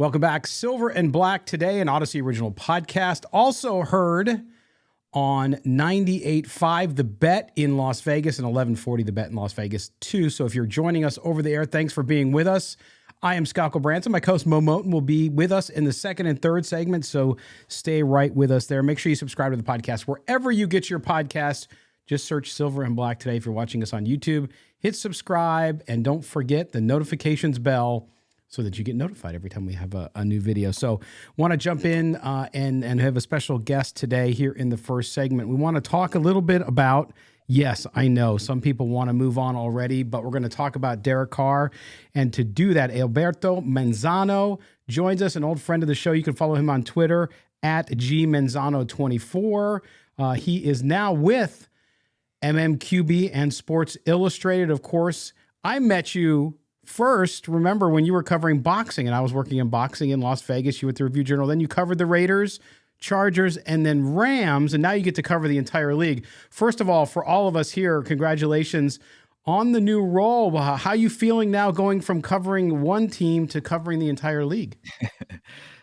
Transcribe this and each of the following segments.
Welcome back. Silver and Black today, an Odyssey original podcast. Also heard on 98.5 The Bet in Las Vegas and 1140 The Bet in Las Vegas too. So if you're joining us over the air, thanks for being with us. I am Scott Gilberto. My co-host Moe will be with us in the second and third segment, so stay right with us there. Make sure you subscribe to the podcast wherever you get your podcast. Just search Silver and Black today if you're watching us on YouTube. Hit subscribe, and don't forget the notifications bell so that you get notified every time we have a new video. So want to jump in and have a special guest today here in the first segment. We want to talk a little bit about, yes, I know some people want to move on already, but we're going to talk about Derek Carr. And to do that, Gilberto Manzano joins us, an old friend of the show. You can follow him on Twitter at gmanzano24. He is now with MMQB and Sports Illustrated. Of course, I met you first, remember when you were covering boxing and I was working in boxing in Las Vegas, you were at the Review Journal, then you covered the Raiders, Chargers, and then Rams, and now you get to cover the entire league. First of all, for all of us here, congratulations on the new role. How are you feeling now going from covering one team to covering the entire league?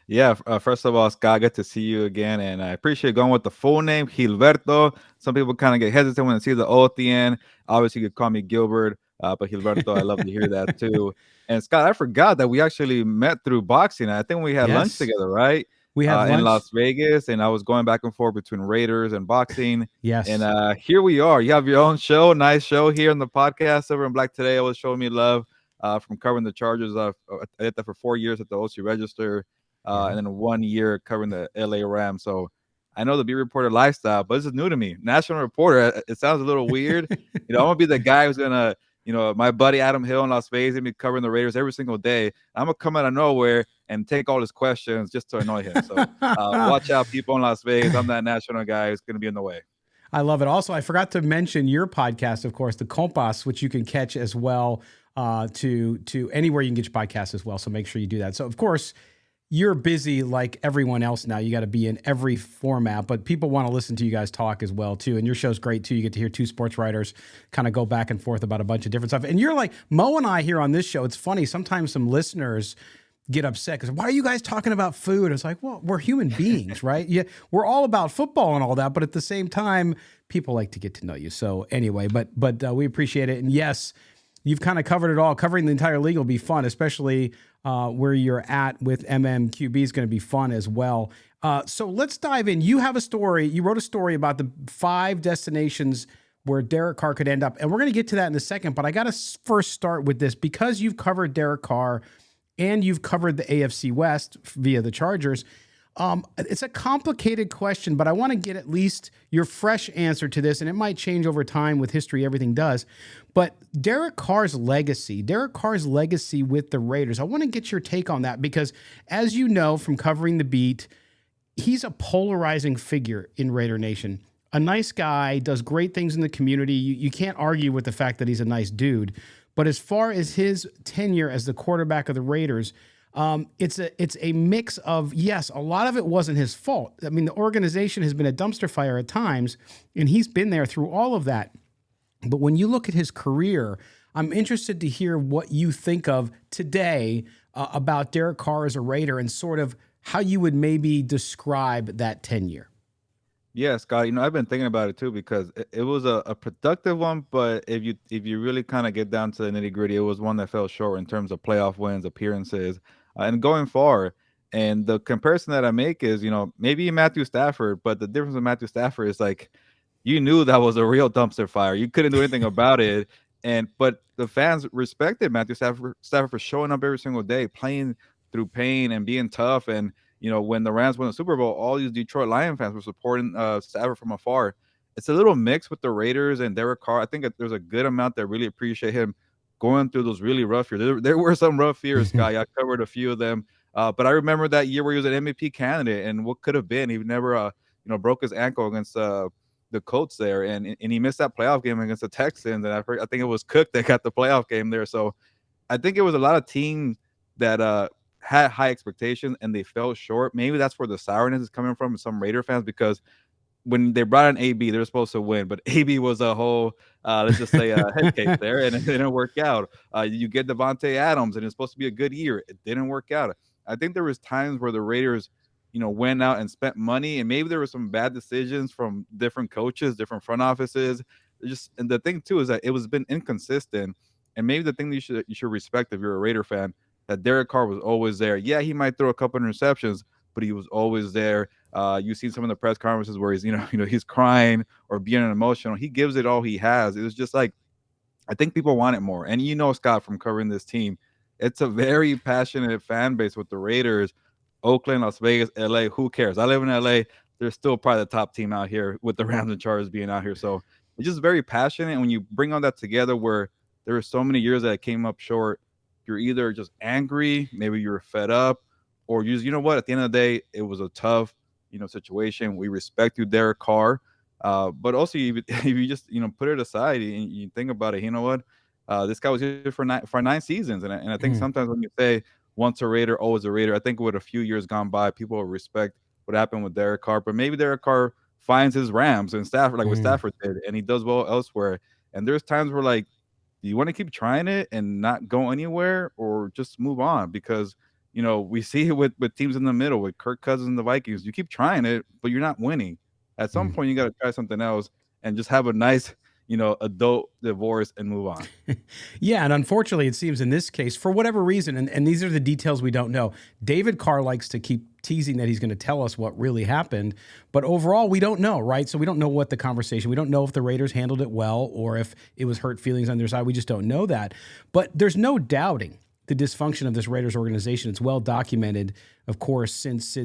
Yeah, first of all, Scott, good to see you again, and I appreciate going with the full name, Gilberto. Some people kind of get hesitant when they see the O at the end. Obviously, you could call me Gilbert, but Gilberto, I love to hear that too. And Scott, I forgot that we actually met through boxing. I think we had lunch together, right? We had in Las Vegas, and I was going back and forth between Raiders and boxing. Yes. And here we are. You have your own show, nice show here on the podcast. Silver and Black today always showing me love from covering the Chargers. I did that for 4 years at the OC Register. And then 1 year covering the LA Rams. So I know the beat reporter lifestyle, but this is new to me. National reporter, it sounds a little weird. I'm gonna be the guy who's gonna, my buddy Adam Hill in Las Vegas, be covering the Raiders every single day. I'm gonna come out of nowhere and take all his questions just to annoy him. So watch out, people in Las Vegas. I'm that national guy who's gonna be in the way. I love it. Also, I forgot to mention your podcast, of course, the Compass, which you can catch as well to anywhere you can get your podcast as well. So make sure you do that. So of course, you're busy like everyone else now. You got to be in every format, but people want to listen to you guys talk as well too. And your show's great too. You get to hear two sports writers kind of go back and forth about a bunch of different stuff. And you're like, Moe and I here on this show, it's funny. Sometimes some listeners get upset because why are you guys talking about food? It's like, well, we're human beings, right? Yeah, we're all about football and all that, but at the same time, people like to get to know you. So anyway, but we appreciate it. And yes, you've kind of covered it all. Covering the entire league will be fun, especially where you're at with MMQB is going to be fun as well. So let's dive in. You have a story. You wrote a story about the 5 destinations where Derek Carr could end up. And we're going to get to that in a second. But I got to first start with this. Because you've covered Derek Carr and you've covered the AFC West via the Chargers, it's a complicated question, but I want to get at least your fresh answer to this, and it might change over time with history, everything does. But Derek Carr's legacy with the Raiders, I want to get your take on that because, as you know from covering the beat, he's a polarizing figure in Raider Nation. A nice guy, does great things in the community. You can't argue with the fact that he's a nice dude. But as far as his tenure as the quarterback of the Raiders, it's a mix of, yes, a lot of it wasn't his fault. I mean, the organization has been a dumpster fire at times, and he's been there through all of that. But when you look at his career, I'm interested to hear what you think of today about Derek Carr as a Raider and sort of how you would maybe describe that tenure. Yeah, Scott, I've been thinking about it too because it was a productive one, but if you really kind of get down to the nitty-gritty, it was one that fell short in terms of playoff wins, appearances, and going far. And the comparison that I make is, maybe Matthew Stafford, but the difference with Matthew Stafford is like you knew that was a real dumpster fire. You couldn't do anything about it. But the fans respected Matthew Stafford for showing up every single day, playing through pain and being tough. And when the Rams won the Super Bowl, all these Detroit Lion fans were supporting Stafford from afar. It's a little mixed with the Raiders and Derek Carr. I think that there's a good amount that really appreciate him going through those really rough years. There were some rough years, Scott. I covered a few of them. But I remember that year where he was an MVP candidate and what could have been. He never, broke his ankle against the Colts there, and he missed that playoff game against the Texans. And I think it was Cook that got the playoff game there. So I think it was a lot of teams that had high expectations and they fell short. Maybe that's where the sourness is coming from some Raider fans, because when they brought in AB, they were supposed to win, but AB was a whole, let's just say, head case there, and it didn't work out. You get Devontae Adams, and it's supposed to be a good year. It didn't work out. I think there was times where the Raiders, went out and spent money, and maybe there were some bad decisions from different coaches, different front offices. And the thing too is that it was been inconsistent, and maybe the thing that you should respect if you're a Raider fan, that Derek Carr was always there. Yeah, he might throw a couple interceptions, but he was always there. You've seen some of the press conferences where he's, he's crying or being emotional. He gives it all he has. It was just like, I think people want it more. And Scott, from covering this team, it's a very passionate fan base with the Raiders. Oakland, Las Vegas, LA, who cares? I live in LA. They're still probably the top team out here with the Rams and Chargers being out here. So it's just very passionate. And when you bring all that together, where there were so many years that it came up short, you're either just angry, maybe you're fed up, or you know what? At the end of the day, it was a tough, situation. We respect you, Derek Carr. But also, if you just put it aside and you think about it, you know what? This guy was here for nine seasons, and I think sometimes when you say once a Raider, always a Raider, I think with a few years gone by, people will respect what happened with Derek Carr. But maybe Derek Carr finds his Rams and Stafford, like what Stafford did, and he does well elsewhere. And there's times where, like, do you want to keep trying it and not go anywhere, or just move on? Because we see it with teams in the middle, with Kirk Cousins and the Vikings. You keep trying it, but you're not winning. At some point, you got to try something else and just have a nice, adult divorce and move on. Yeah, and unfortunately, it seems in this case, for whatever reason, and these are the details we don't know, David Carr likes to keep teasing that he's going to tell us what really happened, but overall, we don't know, right? So we don't know what the conversation, we don't know if the Raiders handled it well or if it was hurt feelings on their side. We just don't know that. But there's no doubting the dysfunction of this Raiders organization. It's well documented, of course, since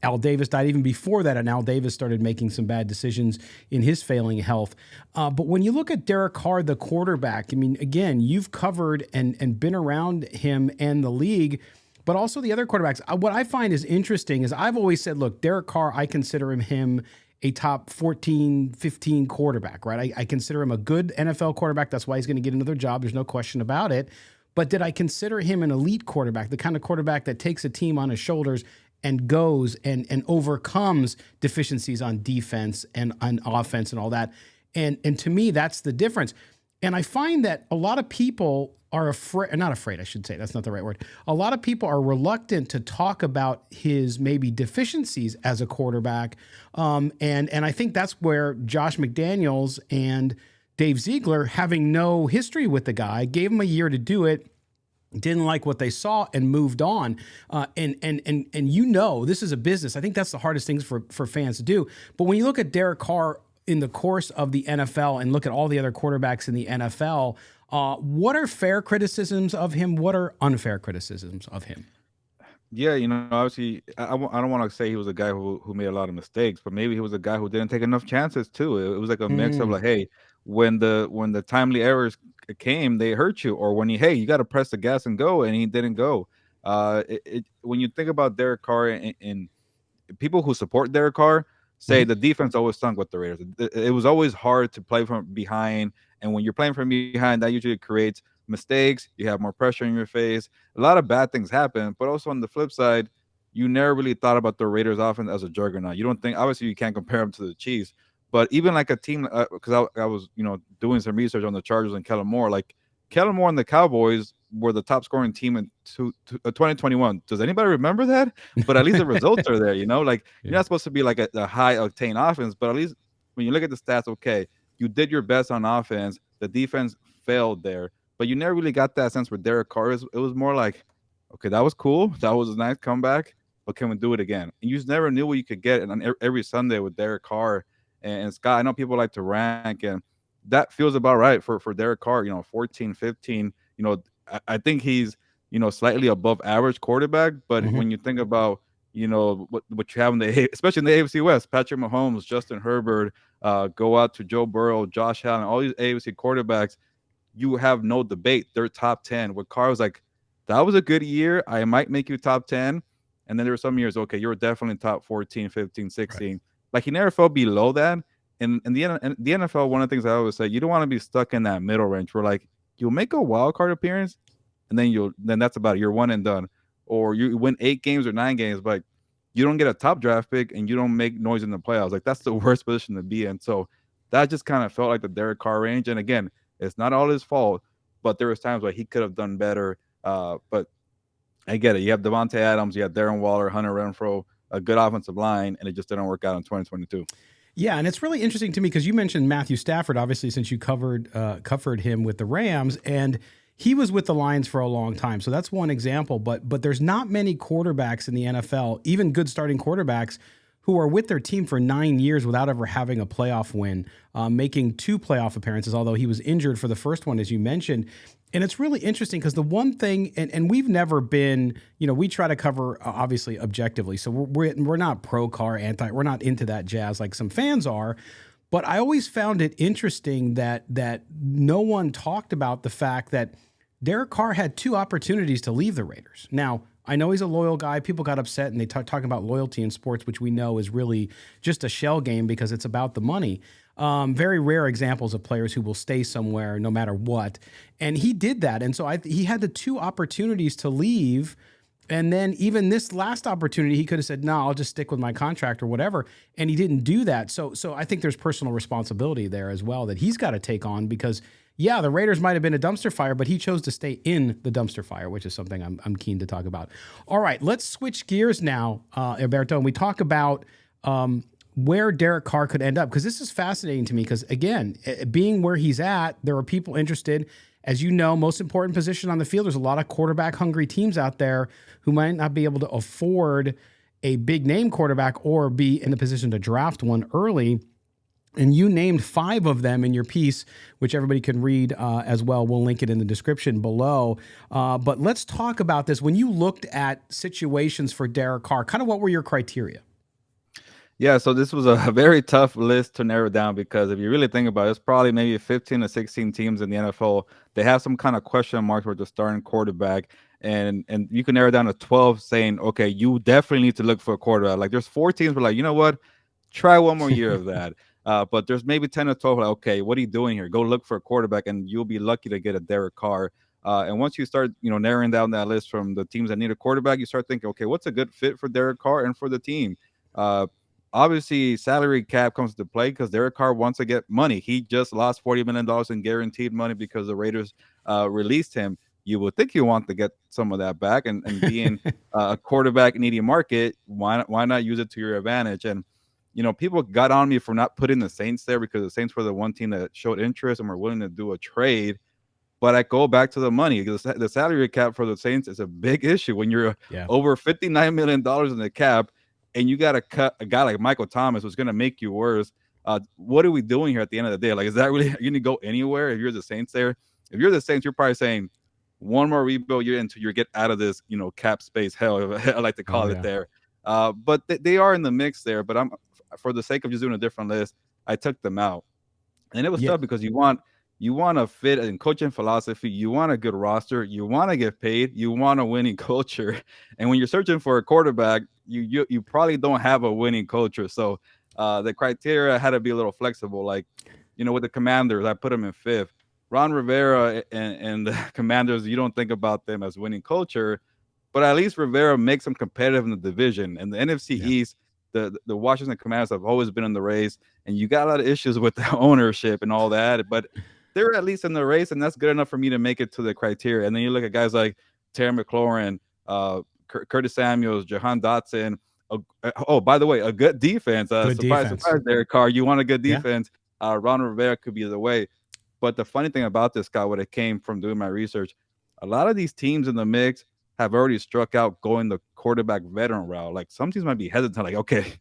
Al Davis died. Even before that, and Al Davis started making some bad decisions in his failing health. But when you look at Derek Carr, the quarterback, I mean, again, you've covered and been around him and the league, but also the other quarterbacks. What I find is interesting is I've always said, look, Derek Carr, I consider him a top 14, 15 quarterback, right? I consider him a good NFL quarterback. That's why he's going to get another job. There's no question about it. But did I consider him an elite quarterback, the kind of quarterback that takes a team on his shoulders and goes and overcomes deficiencies on defense and on offense and all that? And to me, that's the difference. And I find that a lot of people are not afraid, I should say, that's not the right word. A lot of people are reluctant to talk about his maybe deficiencies as a quarterback. And I think that's where Josh McDaniels and Dave Ziegler, having no history with the guy, gave him a year to do it, didn't like what they saw, and moved on. And this is a business. I think that's the hardest things for fans to do. But when you look at Derek Carr in the course of the NFL and look at all the other quarterbacks in the NFL, what are fair criticisms of him? What are unfair criticisms of him? Yeah, obviously, I don't want to say he was a guy who made a lot of mistakes, but maybe he was a guy who didn't take enough chances too. It was like a mix of like, hey, when the timely errors came, they hurt you, or when you got to press the gas and go, and he didn't go. When you think about Derek Carr, and people who support Derek Carr say the defense always stunk with the Raiders. It was always hard to play from behind, and when you're playing from behind, that usually creates mistakes. You have more pressure in your face. A lot of bad things happen, but also on the flip side, you never really thought about the Raiders offense as a juggernaut. You don't think, obviously, you can't compare them to the Chiefs, but even like a team, because I was doing some research on the Chargers and Kellen Moore. Like, Kellen Moore and the Cowboys were the top scoring team in 2021. Does anybody remember that? But at least the results are there. Like, you're not supposed to be like a high octane offense, but at least when you look at the stats, okay, you did your best on offense. The defense failed there. But you never really got that sense with Derek Carr. It was more like, okay, that was cool. That was a nice comeback, but can we do it again? And you just never knew what you could get on every Sunday with Derek Carr and Scott. I know people like to rank, and that feels about right for Derek Carr, 14, 15. I think he's, slightly above average quarterback. But when you think about, what you have especially in the AFC West, Patrick Mahomes, Justin Herbert, go out to Joe Burrow, Josh Allen, all these AFC quarterbacks, you have no debate. They're top 10. With Carr was like, that was a good year. I might make you top 10. And then there were some years, okay, you were definitely top 14, 15, 16. Right. Like, he never fell below that. And in the NFL, one of the things I always say, you don't want to be stuck in that middle range where, like, you'll make a wild card appearance and then that's about it. You're one and done. Or you win 8 games or 9 games, but you don't get a top draft pick and you don't make noise in the playoffs. Like, that's the worst position to be in. So that just kind of felt like the Derek Carr range. And again, it's not all his fault, but there was times where he could have done better. But I get it. You have Devontae Adams, you have Darren Waller, Hunter Renfrow, a good offensive line, and it just didn't work out in 2022. Yeah, and it's really interesting to me because you mentioned Matthew Stafford, obviously, since you covered him with the Rams, and he was with the Lions for a long time. So that's one example. But there's not many quarterbacks in the NFL, even good starting quarterbacks, who are with their team for 9 years without ever having a playoff win, making 2 playoff appearances, although he was injured for the first one, as you mentioned. And it's really interesting because the one thing, and we've never been, we try to cover obviously objectively. So we're not pro Carr, we're not into that jazz like some fans are. But I always found it interesting that no one talked about the fact that Derek Carr had 2 opportunities to leave the Raiders. Now, I know he's a loyal guy. People got upset and they talking about loyalty in sports, which we know is really just a shell game because it's about the money. Very rare examples of players who will stay somewhere no matter what. And he did that. And so he had the 2 opportunities to leave. And then even this last opportunity, he could have said, no, I'll just stick with my contract or whatever. And he didn't do that. So I think there's personal responsibility there as well that he's got to take on because, yeah, the Raiders might have been a dumpster fire, but he chose to stay in the dumpster fire, which is something I'm keen to talk about. All right, let's switch gears now, Gilberto, and we talk about where Derek Carr could end up, because this is fascinating to me because, again, being where he's at, there are people interested. As you know, most important position on the field, there's a lot of quarterback-hungry teams out there who might not be able to afford a big-name quarterback or be in the position to draft one early. And you named 5 of them in your piece, which everybody can read as well. We'll link it in the description below. But let's talk about this. When you looked at situations for Derek Carr, kind of what were your criteria? Yeah, so this was a very tough list to narrow down because if you really think about it, it's probably maybe 15 to 16 teams in the NFL. They have some kind of question marks with the starting quarterback. And you can narrow down to 12 saying, okay, you definitely need to look for a quarterback. Like there's 4 teams where like, you know what? Try one more year of that. But there's maybe 10 or 12 like, okay, what are you doing here? Go look for a quarterback and you'll be lucky to get a Derek Carr. And once you start, narrowing down that list from the teams that need a quarterback, you start thinking, okay, what's a good fit for Derek Carr and for the team? Obviously, salary cap comes into play because Derek Carr wants to get money. He just lost $40 million in guaranteed money because the Raiders released him. You would think you want to get some of that back, and being a quarterback needy market, why not use it to your advantage? And people got on me for not putting the Saints there because the Saints were the one team that showed interest and were willing to do a trade. But I go back to the money because the salary cap for the Saints is a big issue when you're over $59 million in the cap. And you got to cut a guy like Michael Thomas, who's going to make you worse. What are we doing here at the end of the day? Like, is that really you going to go anywhere if you're the Saints there? If you're the Saints, you're probably saying one more rebuild year until you get out of this, cap space hell, I like to call it there. But they are in the mix there. But I'm for the sake of just doing a different list, I took them out. And it was tough because you want to fit in coaching philosophy. You want a good roster. You want to get paid. You want a winning culture. And when you're searching for a quarterback, you probably don't have a winning culture. So the criteria had to be a little flexible. Like, with the Commanders, I put them in 5th. Ron Rivera and the Commanders, you don't think about them as winning culture, but at least Rivera makes them competitive in the division. And the NFC East, the Washington Commanders have always been in the race, and you got a lot of issues with the ownership and all that, but they're at least in the race, and that's good enough for me to make it to the criteria. And then you look at guys like Terry McLaurin, Curtis Samuels, Jahan Dotson. Oh, by the way, a good defense. Surprise, Derek Carr. You want a good defense. Ron Rivera could be the way. But the funny thing about this guy, what it came from doing my research, a lot of these teams in the mix have already struck out going the quarterback veteran route. Like some teams might be hesitant, like, okay,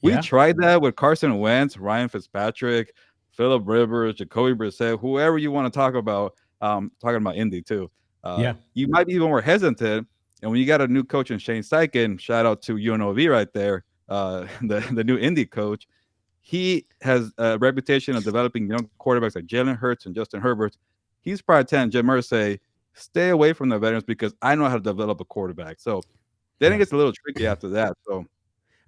we tried that with Carson Wentz, Ryan Fitzpatrick, Phillip Rivers, Jacoby Brissett, whoever you want to talk about. Talking about Indy too. You might be even more hesitant. And when you got a new coach in Shane Steichen, shout out to UNLV right there, the new Indy coach, he has a reputation of developing young quarterbacks like Jalen Hurts and Justin Herbert. He's probably telling Jim Irsay, stay away from the veterans because I know how to develop a quarterback. So then it gets a little tricky after that. So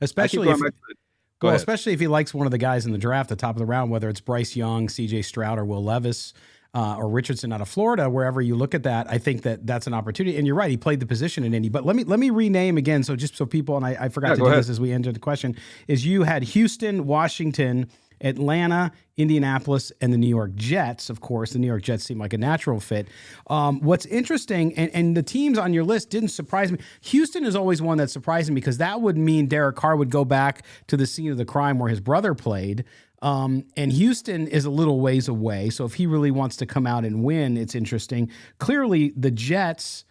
especially if he likes one of the guys in the draft, the top of the round, whether it's Bryce Young, CJ Stroud, or Will Levis, or Richardson out of Florida, wherever you look at that, I think that's an opportunity. And you're right, he played the position in Indy. But let me rename again, so just so people, and I forgot to do this as we ended the question, is you had Houston, Washington, Atlanta, Indianapolis, and the New York Jets. Of course, the New York Jets seem like a natural fit. What's interesting, and the teams on your list didn't surprise me. Houston is always one that surprised me because that would mean Derek Carr would go back to the scene of the crime where his brother played. And Houston is a little ways away. So if he really wants to come out and win, it's interesting. Clearly, the Jets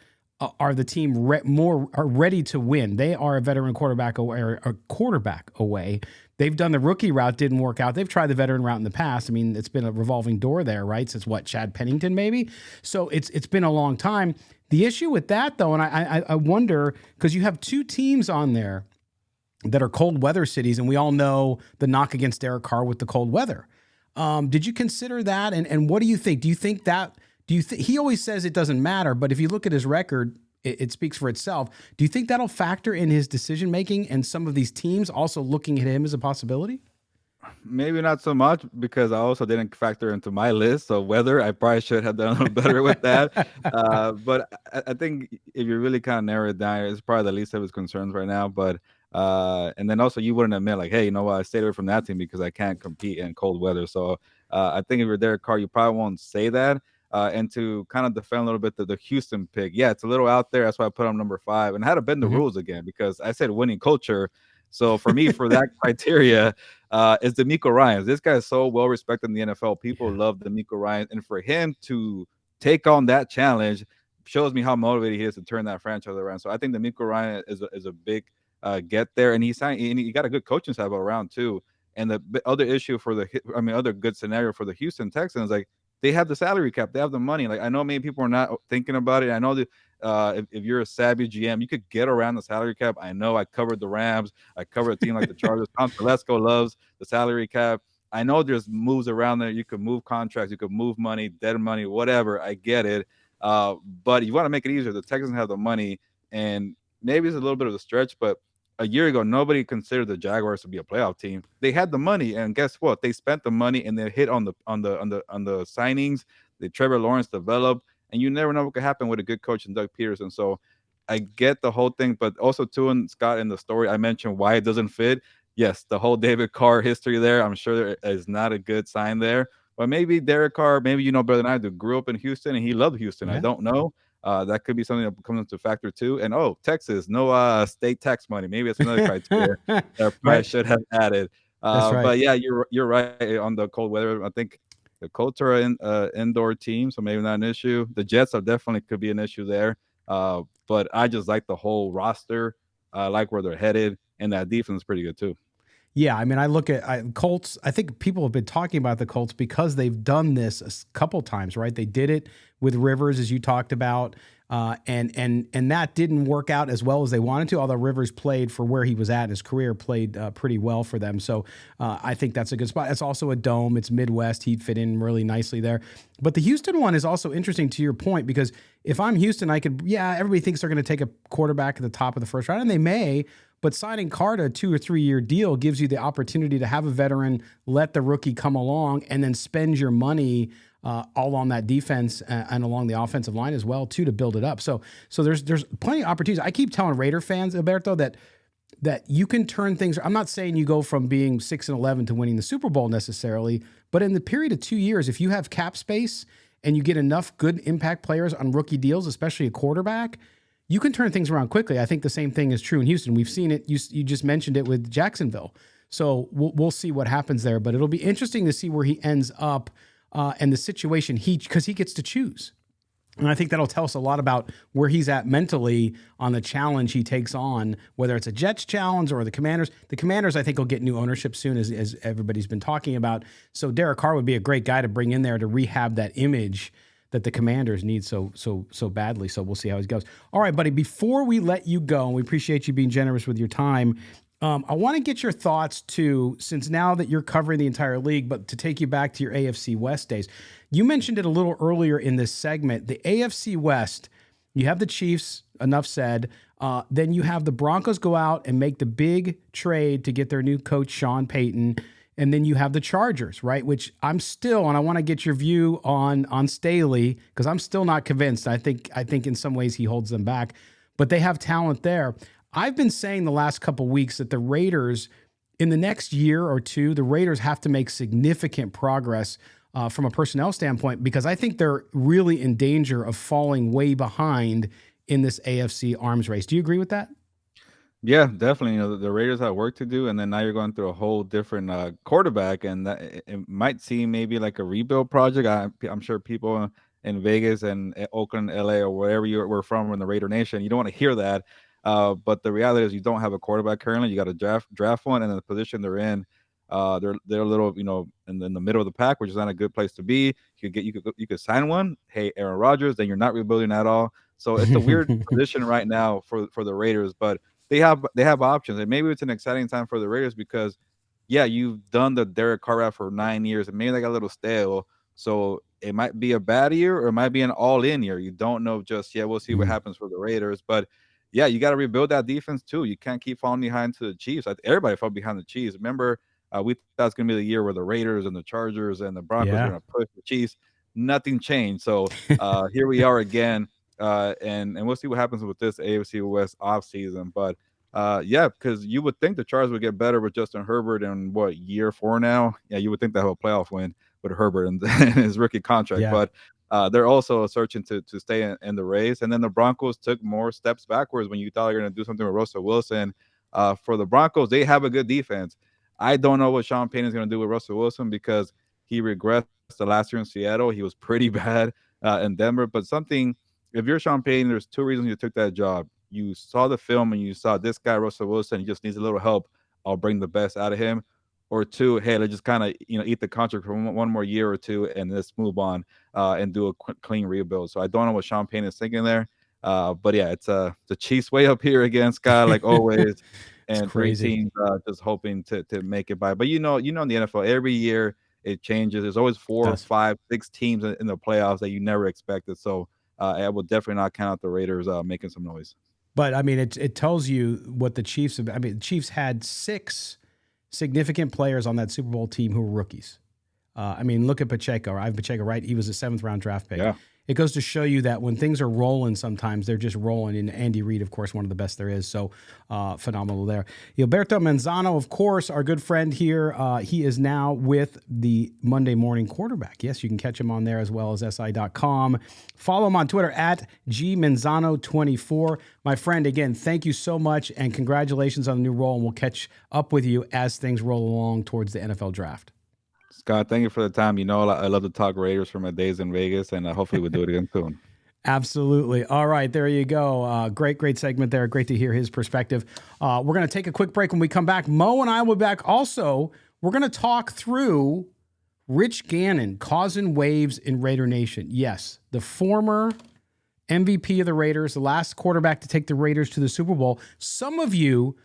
are the team are ready to win. They are a veteran quarterback away. They've done the rookie route, didn't work out. They've tried the veteran route in the past. I mean, it's been a revolving door there, right? Since what, Chad Pennington maybe? So it's been a long time. The issue with that, though, and I wonder, because you have two teams on there that are cold weather cities, and we all know the knock against Derek Carr with the cold weather. Did you consider that? And what do you think? Do you think he always says it doesn't matter, but if you look at his record, it speaks for itself. Do you think that'll factor in his decision-making and some of these teams also looking at him as a possibility? Maybe not so much, because I also didn't factor into my list. So weather, I probably should have done a little better with that. But I think if you really kind of narrow it down, it's probably the least of his concerns right now. But and then also you wouldn't admit like, hey, you know what, I stayed away from that team because I can't compete in cold weather. So I think if you're Derek Carr, you probably won't say that. And to kind of defend a little bit the Houston pick, yeah, it's a little out there. That's why I put him number 5 and had to bend the rules again, because I said winning culture. So for me, for that criteria, is DeMeco Ryans. This guy is so well respected in the NFL. People love DeMeco Ryans, and for him to take on that challenge shows me how motivated he is to turn that franchise around. So I think DeMeco Ryans is a big get there, and he got a good coaching staff around too. And the other issue other good scenario for the Houston Texans, like, they have the salary cap, they have the money. Like, I know many people are not thinking about it. I know that if you're a savvy GM, you could get around the salary cap. I know I covered the Rams, I covered a team like the Chargers. Tom Telesco loves the salary cap. I know there's moves around there. You could move contracts, you could move money, dead money, whatever. I get it. But you want to make it easier. The Texans have the money, and maybe it's a little bit of a stretch, but a year ago, nobody considered the Jaguars to be a playoff team. They had the money, and guess what? They spent the money, and they hit on the signings. The Trevor Lawrence developed, and you never know what could happen with a good coach and Doug Peterson. So I get the whole thing, but also too, and Scott, in the story I mentioned why it doesn't fit. Yes, the whole David Carr history there, I'm sure there is not a good sign there. But maybe Derek Carr, maybe you know better than I do, grew up in Houston and he loved Houston. Yeah. I don't know. That could be something that comes into factor too. And Texas, no state tax money. Maybe it's another criteria that I probably should have added. Right. But yeah, you're right on the cold weather. I think the Colts are an indoor team, so maybe not an issue. The Jets are definitely could be an issue there. But I just like the whole roster. I like where they're headed, and that defense is pretty good too. Yeah, I mean, I look at Colts. I think people have been talking about the Colts because they've done this a couple times, right? They did it with Rivers, as you talked about, and that didn't work out as well as they wanted to. Although Rivers played for where he was at in his career, played pretty well for them. So I think that's a good spot. It's also a dome. It's Midwest. He'd fit in really nicely there. But the Houston one is also interesting to your point, because if I'm Houston, everybody thinks they're going to take a quarterback at the top of the first round, and they may. But signing Carr to a 2 or 3 year deal gives you the opportunity to have a veteran, let the rookie come along, and then spend your money all on that defense and along the offensive line as well too, to build it up. So there's plenty of opportunities. I keep telling Raider fans, Gilberto, that you can turn things. I'm not saying you go from being 6-11 to winning the Super Bowl necessarily, but in the period of 2 years, if you have cap space and you get enough good impact players on rookie deals, especially a quarterback, you can turn things around quickly. I think the same thing is true in Houston. We've seen it. You just mentioned it with Jacksonville. So we'll see what happens there. But it'll be interesting to see where he ends up and the situation because he gets to choose. And I think that'll tell us a lot about where he's at mentally on the challenge he takes on, whether it's a Jets challenge or the Commanders. The Commanders, I think, will get new ownership soon, as everybody's been talking about. So Derek Carr would be a great guy to bring in there to rehab that image that the Commanders need so badly. So we'll see how it goes. All right, buddy, before we let you go, and we appreciate you being generous with your time, I want to get your thoughts too, since now that you're covering the entire league, but to take you back to your AFC West days. You mentioned it a little earlier in this segment. The AFC West, you have the Chiefs, enough said. Then you have the Broncos go out and make the big trade to get their new coach, Sean Payton. And then you have the Chargers, right? Which I'm still, and I want to get your view on Staley, because I'm still not convinced. I think in some ways he holds them back, but they have talent there. I've been saying the last couple of weeks that the Raiders, in the next year or two, the Raiders have to make significant progress from a personnel standpoint, because I think they're really in danger of falling way behind in this AFC arms race. Do you agree with that? Yeah, definitely. The Raiders have work to do, and then now you're going through a whole different quarterback, and it might seem maybe like a rebuild project. I'm sure people in Vegas and Oakland, LA, or wherever you were from in the Raider Nation, you don't want to hear that. But the reality is, you don't have a quarterback currently. You got to draft one, and in the position they're in, they're a little, in the middle of the pack, which is not a good place to be. You could sign one. Hey, Aaron Rodgers, then you're not rebuilding at all. So it's a weird position right now for the Raiders, but they have options, and maybe it's an exciting time for the Raiders because, yeah, you've done the Derek Carr route for 9 years, and maybe they got a little stale. So it might be a bad year, or it might be an all-in year. You don't know just yet. We'll see what happens for the Raiders, but yeah, you got to rebuild that defense too. You can't keep falling behind to the Chiefs. Everybody fell behind the Chiefs. Remember, we thought it's gonna be the year where the Raiders and the Chargers and the Broncos were gonna push the Chiefs. Nothing changed. So here we are again. And we'll see what happens with this AFC West offseason. But yeah, because you would think the Chargers would get better with Justin Herbert in year 4 now? Yeah, you would think they have a playoff win with Herbert and his rookie contract. Yeah. But they're also searching to stay in the race. And then the Broncos took more steps backwards when you thought you were going to do something with Russell Wilson. For the Broncos, they have a good defense. I don't know what Sean Payton is going to do with Russell Wilson because he regressed the last year in Seattle. He was pretty bad in Denver. But if you're Sean Payton, there's 2 reasons you took that job. You saw the film and you saw this guy, Russell Wilson, he just needs a little help. I'll bring the best out of him. Or 2, hey, let's just kind of eat the contract for one more year or 2 and let's move on and do a clean rebuild. So I don't know what Sean Payton is thinking there. But yeah, it's the Chiefs way up here again, Scott, like always. And 3 teams just hoping to make it by. But in the NFL, every year it changes. There's always 4, 5, 6 teams in the playoffs that you never expected. So I will definitely not count out the Raiders making some noise. But I mean, it tells you what the Chiefs have. I mean, the Chiefs had 6 significant players on that Super Bowl team who were rookies. I mean, look at Pacheco. Ivan Pacheco, right? He was a 7th round draft pick. Yeah. It goes to show you that when things are rolling, sometimes they're just rolling. And Andy Reid, of course, one of the best there is. So phenomenal there. Gilberto Manzano, of course, our good friend here. He is now with the Monday Morning Quarterback. Yes, you can catch him on there as well as SI.com. Follow him on Twitter at GManzano24. My friend, again, thank you so much and congratulations on the new role. And we'll catch up with you as things roll along towards the NFL draft. Scott, thank you for the time. I love to talk Raiders from my days in Vegas, and hopefully we'll do it again soon. Absolutely. All right, there you go. Great segment there. Great to hear his perspective. We're going to take a quick break. When we come back, Mo and I will be back. Also, we're going to talk through Rich Gannon causing waves in Raider Nation. Yes, the former MVP of the Raiders, the last quarterback to take the Raiders to the Super Bowl. Some of you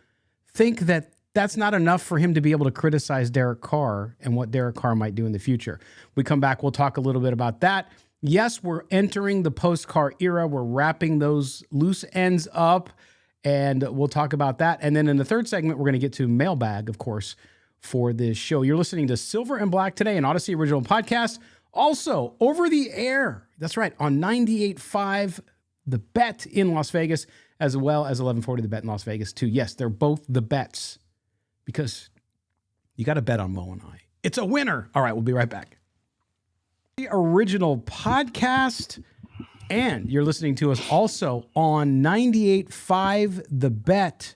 think that that's not enough for him to be able to criticize Derek Carr and what Derek Carr might do in the future. We come back, we'll talk a little bit about that. Yes, we're entering the post-Carr era. We're wrapping those loose ends up, and we'll talk about that. And then in the third segment, we're going to get to mailbag, of course, for this show. You're listening to Silver and Black today, an Odyssey original podcast. Also, over the air, that's right, on 98.5 The Bet in Las Vegas, as well as 1140 The Bet in Las Vegas, too. Yes, they're both the bets. Because you got to bet on Mo and I. It's a winner. All right, we'll be right back. The original podcast, and you're listening to us also on 98.5 The Bet.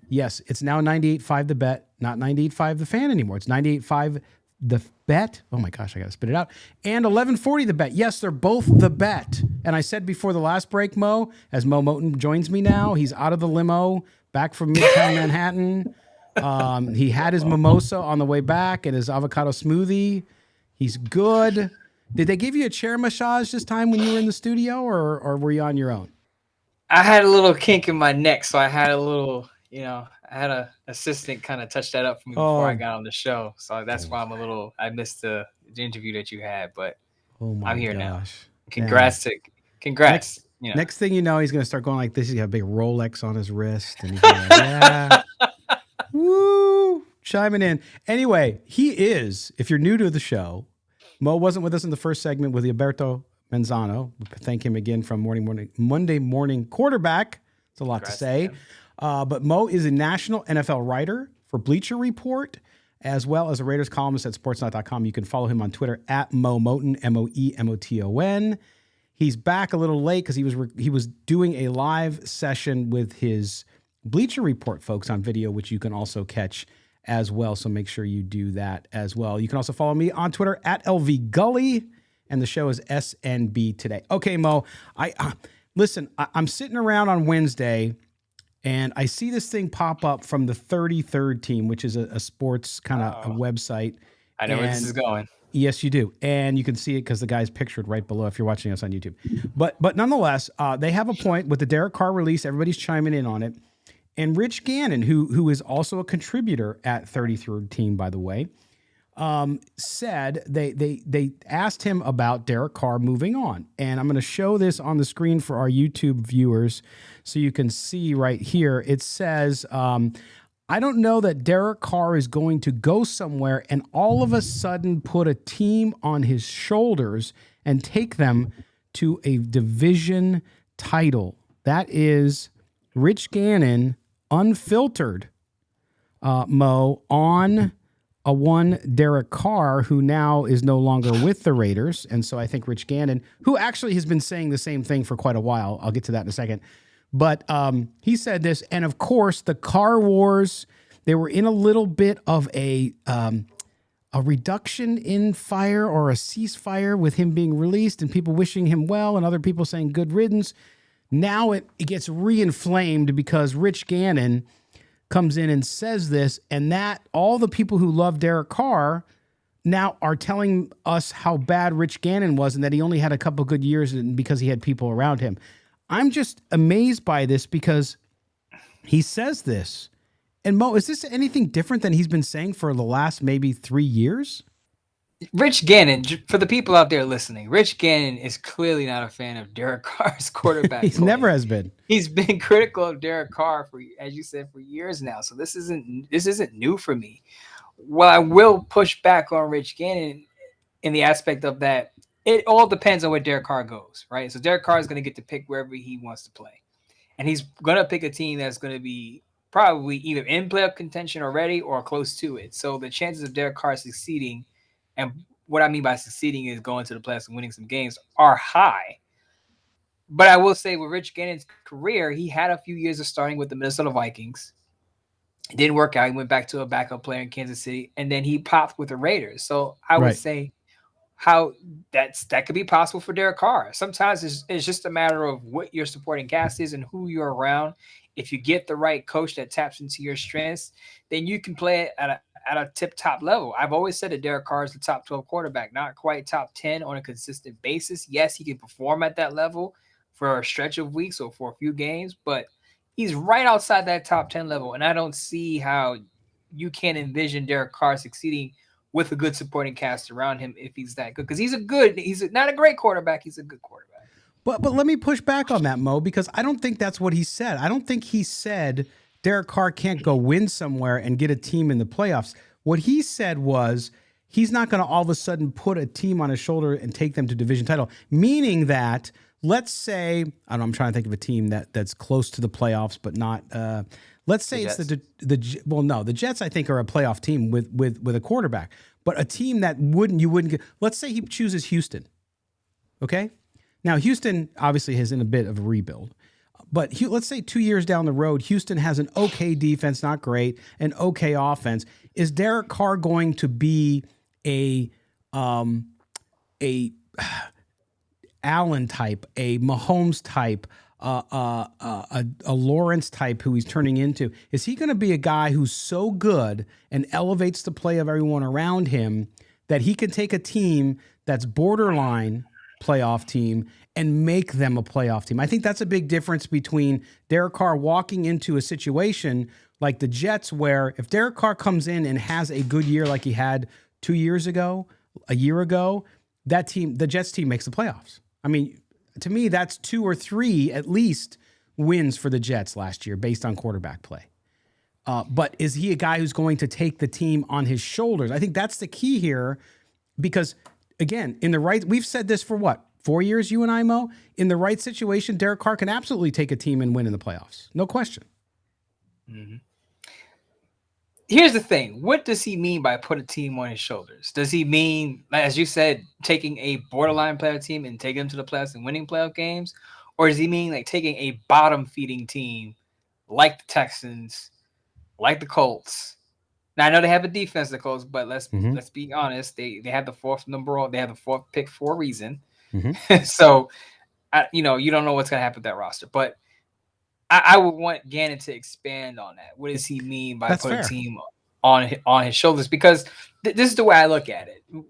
Yes, it's now 98.5 The Bet, not 98.5 The Fan anymore. It's 98.5 The Bet. Oh my gosh, I got to spit it out. And 1140 The Bet. Yes, they're both The Bet. And I said before the last break, Mo, as Mo Moten joins me now, he's out of the limo, back from Midtown Manhattan. He had his mimosa on the way back and his avocado smoothie. He's good. Did they give you a chair massage this time when you were in the studio, or were you on your own? I had a little kink in my neck, so I had a little, I had an assistant kind of touch that up for me before I got on the show. So that's why I missed the interview that you had, but I'm here now. Congrats. Next thing you know, he's going to start going like this. He's got a big Rolex on his wrist. And he's like, yeah. Woo! Chiming in. Anyway, he is, if you're new to the show, Mo wasn't with us in the first segment with Gilberto Manzano. We thank him again from Monday Morning Quarterback. It's a lot to say. But Mo is a national NFL writer, for Bleacher Report, as well as a Raiders columnist at sportsnot.com. You can follow him on Twitter at Moe Moton, Moemoton. He's back a little late because he was doing a live session with his Bleacher Report folks on video, which you can also catch as well. So make sure you do that as well. You can also follow me on Twitter at LV Gully, and the show is SNB Today. Okay, Mo, listen, I'm sitting around on Wednesday, and I see this thing pop up from the 33rd Team, which is a sports kind of a website. I know where this is going. Yes, you do. And you can see it because the guy's pictured right below if you're watching us on YouTube. But nonetheless, they have a point with the Derek Carr release. Everybody's chiming in on it. And Rich Gannon, who is also a contributor at 33rd Team, by the way, said they asked him about Derek Carr moving on. And I'm going to show this on the screen for our YouTube viewers so you can see right here. It says, I don't know that Derek Carr is going to go somewhere and all of a sudden put a team on his shoulders and take them to a division title. That is Rich Gannon, unfiltered, Mo, on a one Derek Carr, who now is no longer with the Raiders. And so I think Rich Gannon, who actually has been saying the same thing for quite a while, I'll get to that in a second, but he said this. And of course, the Carr Wars, they were in a little bit of a reduction in fire or a ceasefire with him being released and people wishing him well and other people saying good riddance. Now it gets re-inflamed because Rich Gannon comes in and says this, and that all the people who love Derek Carr now are telling us how bad Rich Gannon was and that he only had a couple good years because he had people around him. I'm just amazed by this because he says this. And Mo, is this anything different than he's been saying for the last maybe 3 years? Rich Gannon, for the people out there listening, Rich Gannon is clearly not a fan of Derek Carr's quarterback. He never has been. He's been critical of Derek Carr for, as you said, for years now. So this isn't new for me. Well, I will push back on Rich Gannon in the aspect of that it all depends on where Derek Carr goes, right? So Derek Carr is going to get to pick wherever he wants to play, and he's going to pick a team that's going to be probably either in playoff contention already or close to it. So the chances of Derek Carr succeeding, and what I mean by succeeding is going to the playoffs and winning some games, are high. But I will say with Rich Gannon's career, he had a few years of starting with the Minnesota Vikings. It didn't work out. He went back to a backup player in Kansas City, and then he popped with the Raiders. So I would say how that could be possible for Derek Carr. Sometimes it's just a matter of what your supporting cast is and who you're around. If you get the right coach that taps into your strengths, then you can play it at a tip-top level. I've always said that Derek Carr is the top 12 quarterback, not quite top 10 on a consistent basis. Yes, he can perform at that level for a stretch of weeks or for a few games, but he's right outside that top 10 level, and I don't see how you can envision Derek Carr succeeding with a good supporting cast around him if he's that good. Because he's not a great quarterback, he's a good quarterback. But let me push back on that, Mo, because I don't think that's what he said. I don't think he said Derek Carr can't go win somewhere and get a team in the playoffs. What he said was he's not going to all of a sudden put a team on his shoulder and take them to division title, meaning that, let's say, I don't know, I'm trying to think of a team that's close to the playoffs, but not. Let's say it's the Jets. I think are a playoff team with a quarterback, but a team that you wouldn't get. Let's say he chooses Houston. Okay, now Houston obviously is in a bit of a rebuild, but let's say 2 years down the road, Houston has an okay defense, not great, an okay offense. Is Derek Carr going to be a Allen type, a Mahomes type, a Lawrence type who he's turning into? Is he going to be a guy who's so good and elevates the play of everyone around him that he can take a team that's borderline playoff team and make them a playoff team? I think that's a big difference between Derek Carr walking into a situation like the Jets, where if Derek Carr comes in and has a good year like he had 2 years ago, a year ago, that team, the Jets team, makes the playoffs. I mean, to me, that's 2 or 3 at least wins for the Jets last year based on quarterback play. But is he a guy who's going to take the team on his shoulders? I think that's the key here, because again, we've said this for what, 4 years, you and I, Mo? In the right situation, Derek Carr can absolutely take a team and win in the playoffs. No question. Mm-hmm. here's the thing. What does he mean by put a team on his shoulders? Does he mean, as you said, taking a borderline playoff team and taking them to the playoffs and winning playoff games? Or does he mean like taking a bottom feeding team like the Texans, like the Colts? Now I know they have a defense, the Colts, but let's be honest. They have the fourth pick for a reason. So you don't know what's gonna happen with that roster. But I would want Gannon to expand on that. What does he mean by put a team on his shoulders? Because this is the way I look at it. A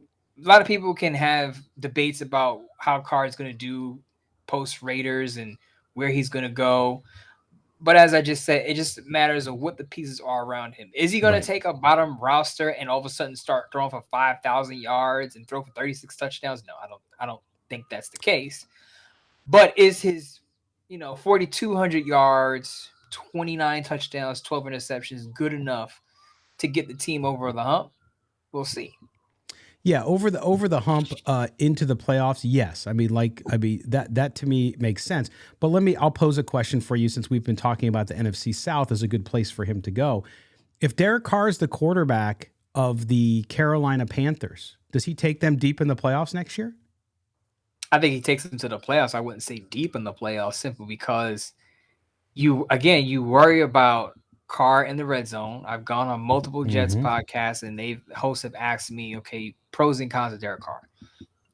lot of people can have debates about how Carr is going to do post Raiders and where he's going to go. But as I just said, it just matters of what the pieces are around him. Is he going to take a bottom roster and all of a sudden start throwing for 5,000 yards and throw for 36 touchdowns? No, I don't think that's the case. But is his 4,200 yards, 29 touchdowns, 12 interceptions good enough to get the team over the hump? We'll see. Yeah, over the hump into the playoffs. Yes, that to me makes sense. But I'll pose a question for you, since we've been talking about the NFC South as a good place for him to go. If Derek Carr is the quarterback of the Carolina Panthers, does he take them deep in the playoffs next year? I think he takes them to the playoffs. I wouldn't say deep in the playoffs, simply because you worry about Carr in the red zone. I've gone on multiple Jets podcasts, and hosts have asked me, okay, pros and cons of Derek Carr.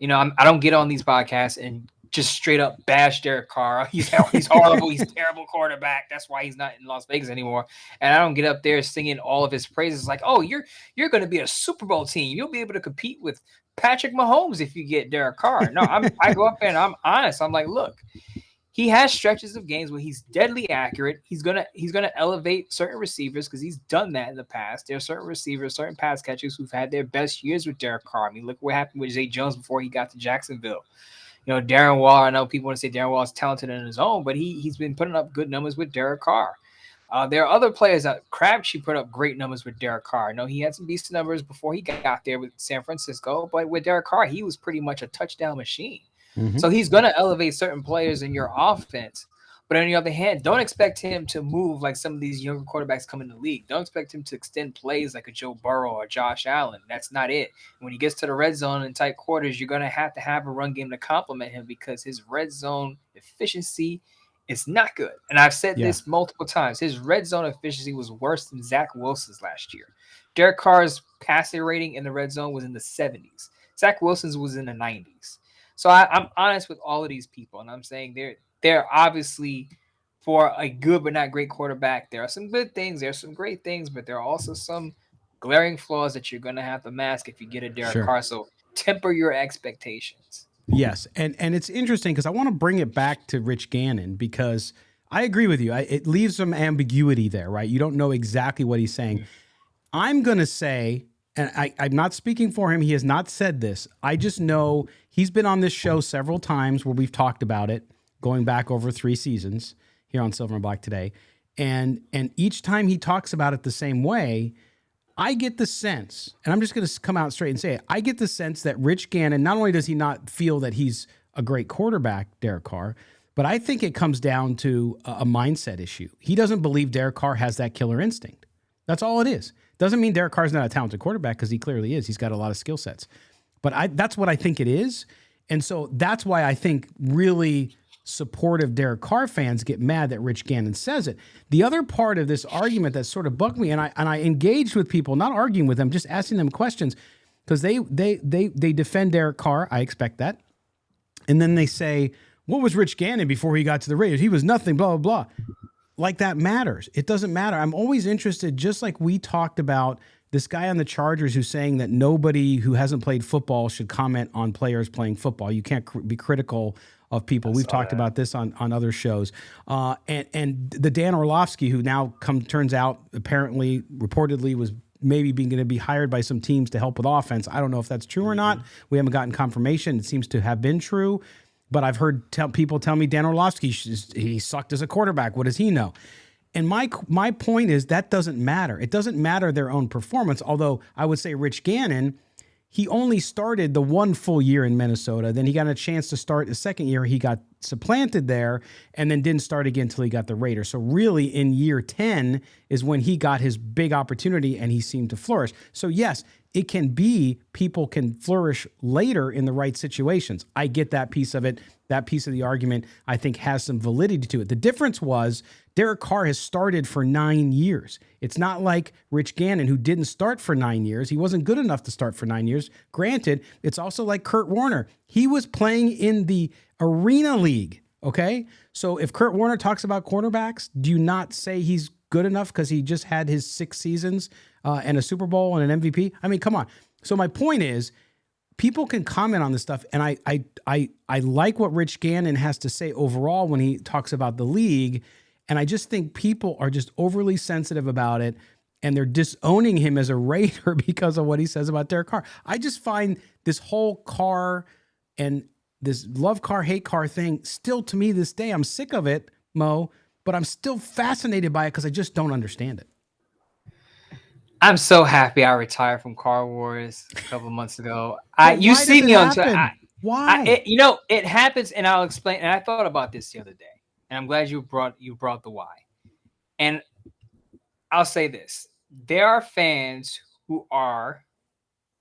I don't get on these podcasts and just straight up bash Derek Carr. He's horrible. He's a terrible quarterback. That's why he's not in Las Vegas anymore. And I don't get up there singing all of his praises like, oh, you're going to be a Super Bowl team. You'll be able to compete with Patrick Mahomes if you get Derek Carr. No, I go up there and I'm honest. I'm like, look, he has stretches of games where he's deadly accurate. He's gonna elevate certain receivers because he's done that in the past. There are certain receivers, certain pass catchers who've had their best years with Derek Carr. I mean, look what happened with Zay Jones before he got to Jacksonville. Darren Waller. I know people want to say Darren Waller is talented in his own, but he's been putting up good numbers with Derek Carr. There are other players that Crabtree put up great numbers with Derek Carr. No, he had some decent numbers before he got there with San Francisco, but with Derek Carr, he was pretty much a touchdown machine. So he's going to elevate certain players in your offense. But on the other hand, don't expect him to move like some of these younger quarterbacks come in the league. Don't expect him to extend plays like a Joe Burrow or Josh Allen. That's not it. When he gets to the red zone and tight quarters, you're going to have a run game to complement him, because his red zone efficiency is not good. And I've said this multiple times. His red zone efficiency was worse than Zach Wilson's last year. Derek Carr's passer rating in the red zone was in the 70s. Zach Wilson's was in the 90s. So I'm honest with all of these people, and I'm saying they're obviously, for a good but not great quarterback, there are some good things, there are some great things, but there are also some glaring flaws that you're going to have to mask if you get a Derek Carr. So temper your expectations. Yes, and it's interesting because I want to bring it back to Rich Gannon, because I agree with you. It leaves some ambiguity there, right? You don't know exactly what he's saying. I'm going to say, and I'm not speaking for him, he has not said this. I just know he's been on this show several times where we've talked about it, going back over 3 seasons here on Silver and Black Today. And each time he talks about it the same way, I get the sense, and I'm just going to come out straight and say it, I get the sense that Rich Gannon, not only does he not feel that he's a great quarterback, Derek Carr, but I think it comes down to a mindset issue. He doesn't believe Derek Carr has that killer instinct. That's all it is. Doesn't mean Derek Carr's not a talented quarterback, because he clearly is. He's got a lot of skill sets. But that's what I think it is. And so that's why I think really supportive Derek Carr fans get mad that Rich Gannon says it. The other part of this argument that sort of bugged me, and I engaged with people, not arguing with them, just asking them questions, because they defend Derek Carr. I expect that. And then they say, what was Rich Gannon before he got to the Raiders? He was nothing, blah, blah, blah. Like that matters. It doesn't matter. I'm always interested, just like we talked about this guy on the Chargers who's saying that nobody who hasn't played football should comment on players playing football. You can't be critical of people. We've talked about this on other shows. And the Dan Orlovsky, who now turns out apparently, reportedly, was maybe going to be hired by some teams to help with offense. I don't know if that's true or not. We haven't gotten confirmation. It seems to have been true. But I've heard people tell me Dan Orlovsky, he sucked as a quarterback. What does he know? And my point is that doesn't matter. It doesn't matter their own performance, although I would say Rich Gannon, he only started the one full year in Minnesota. Then he got a chance to start the second year. He got supplanted there and then didn't start again until he got the Raiders. So really in year 10 is when he got his big opportunity and he seemed to flourish. So yes, it can be people can flourish later in the right situations. I get that piece of it. That piece of the argument, I think, has some validity to it. The difference was Derek Carr has started for 9 years. It's not like Rich Gannon, who didn't start for 9 years. He wasn't good enough to start for 9 years. Granted, it's also like Kurt Warner. He was playing in the Arena League, okay? So if Kurt Warner talks about cornerbacks, do you not say he's good enough because he just had his 6 seasons and a Super Bowl and an MVP? I mean, come on. So my point is, people can comment on this stuff, and I like what Rich Gannon has to say overall when he talks about the league, and I just think people are just overly sensitive about it, and they're disowning him as a Raider because of what he says about Derek Carr. I just find this whole Carr and this love Carr, hate Carr thing still, to me this day, I'm sick of it, Mo, but I'm still fascinated by it because I just don't understand it. I'm so happy I retired from Car Wars a couple of months ago. You see me on Twitter. Why? It happens, and I'll explain. And I thought about this the other day, and I'm glad you brought the why. And I'll say this: there are fans who are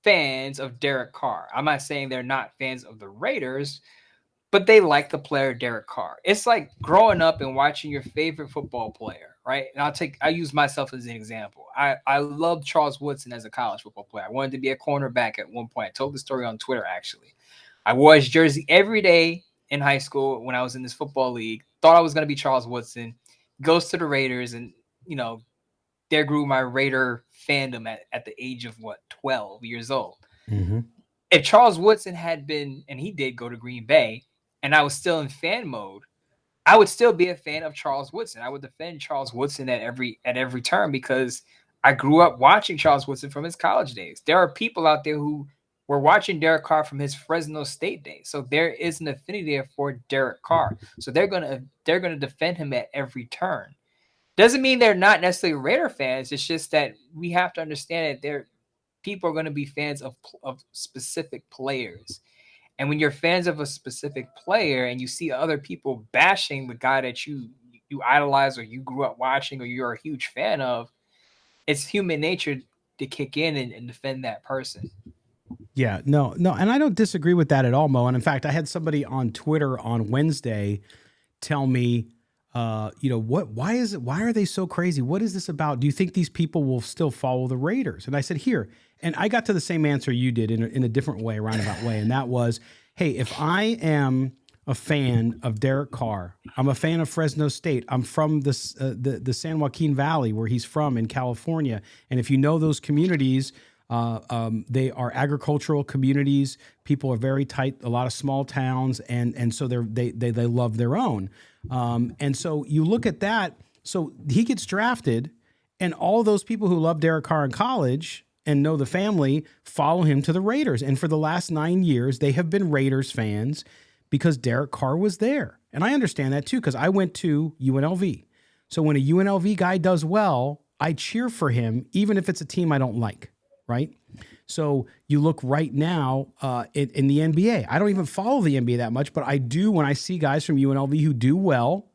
fans of Derek Carr. I'm not saying they're not fans of the Raiders, but they like the player Derek Carr. It's like growing up and watching your favorite football player, right? And I use myself as an example. I loved Charles Woodson as a college football player. I wanted to be a cornerback at one point. I told the story on Twitter, actually. I wore his jersey every day in high school when I was in this football league. Thought I was going to be Charles Woodson. Goes to the Raiders, and, there grew my Raider fandom at the age of, 12 years old. Mm-hmm. If Charles Woodson had been, and he did go to Green Bay, and I was still in fan mode, I would still be a fan of Charles Woodson. I would defend Charles Woodson at every turn because I grew up watching Charles Woodson from his college days. There are people out there who were watching Derek Carr from his Fresno State days. So there is an affinity there for Derek Carr. So they're gonna defend him at every turn. Doesn't mean they're not necessarily Raider fans. It's just that we have to understand that people are going to be fans of specific players. And when you're fans of a specific player and you see other people bashing the guy that you idolize or you grew up watching or you're a huge fan of, it's human nature to kick in and defend that person. Yeah, no. And I don't disagree with that at all, Mo. And in fact, I had somebody on Twitter on Wednesday tell me, why are they so crazy? What is this about? Do you think these people will still follow the Raiders? And I said, here, and I got to the same answer you did in a different way, roundabout way. And that was, hey, if I am a fan of Derek Carr, I'm a fan of Fresno State. I'm from the San Joaquin Valley where he's from in California. And if you know those communities, they are agricultural communities. People are very tight, a lot of small towns. And so they love their own. And so you look at that. So he gets drafted and all those people who love Derek Carr in college and know the family follow him to the Raiders. And for the last 9 years, they have been Raiders fans because Derek Carr was there. And I understand that too, because I went to UNLV. So when a UNLV guy does well, I cheer for him, even if it's a team I don't like, right? So you look right now in the NBA. I don't even follow the NBA that much, but I do when I see guys from UNLV who do well,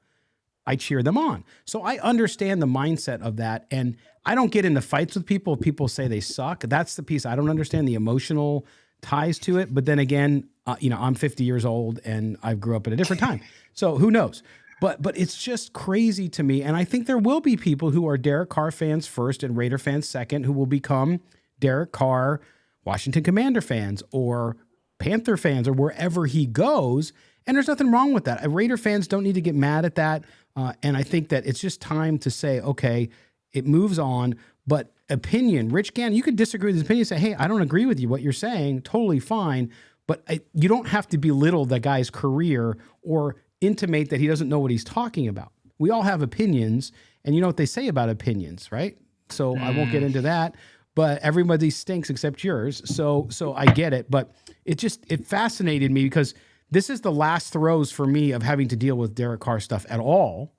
I cheer them on. So I understand the mindset of that. And I don't get into fights with people if people say they suck. That's the piece I don't understand, the emotional ties to it. But then again, I'm 50 years old and I grew up at a different time. So who knows? But it's just crazy to me. And I think there will be people who are Derek Carr fans first and Raider fans second who will become Derek Carr Washington Commander fans or Panther fans or wherever he goes. And there's nothing wrong with that. Raider fans don't need to get mad at that. And I think that it's just time to say, okay, it moves on. But opinion, Rich Gannon, you could disagree with his opinion and say, hey, I don't agree with you. What you're saying, totally fine. But you don't have to belittle the guy's career or intimate that he doesn't know what he's talking about. We all have opinions. And you know what they say about opinions, right? So I won't get into that. But everybody stinks except yours. So I get it. But it fascinated me because this is the last throes for me of having to deal with Derek Carr stuff at all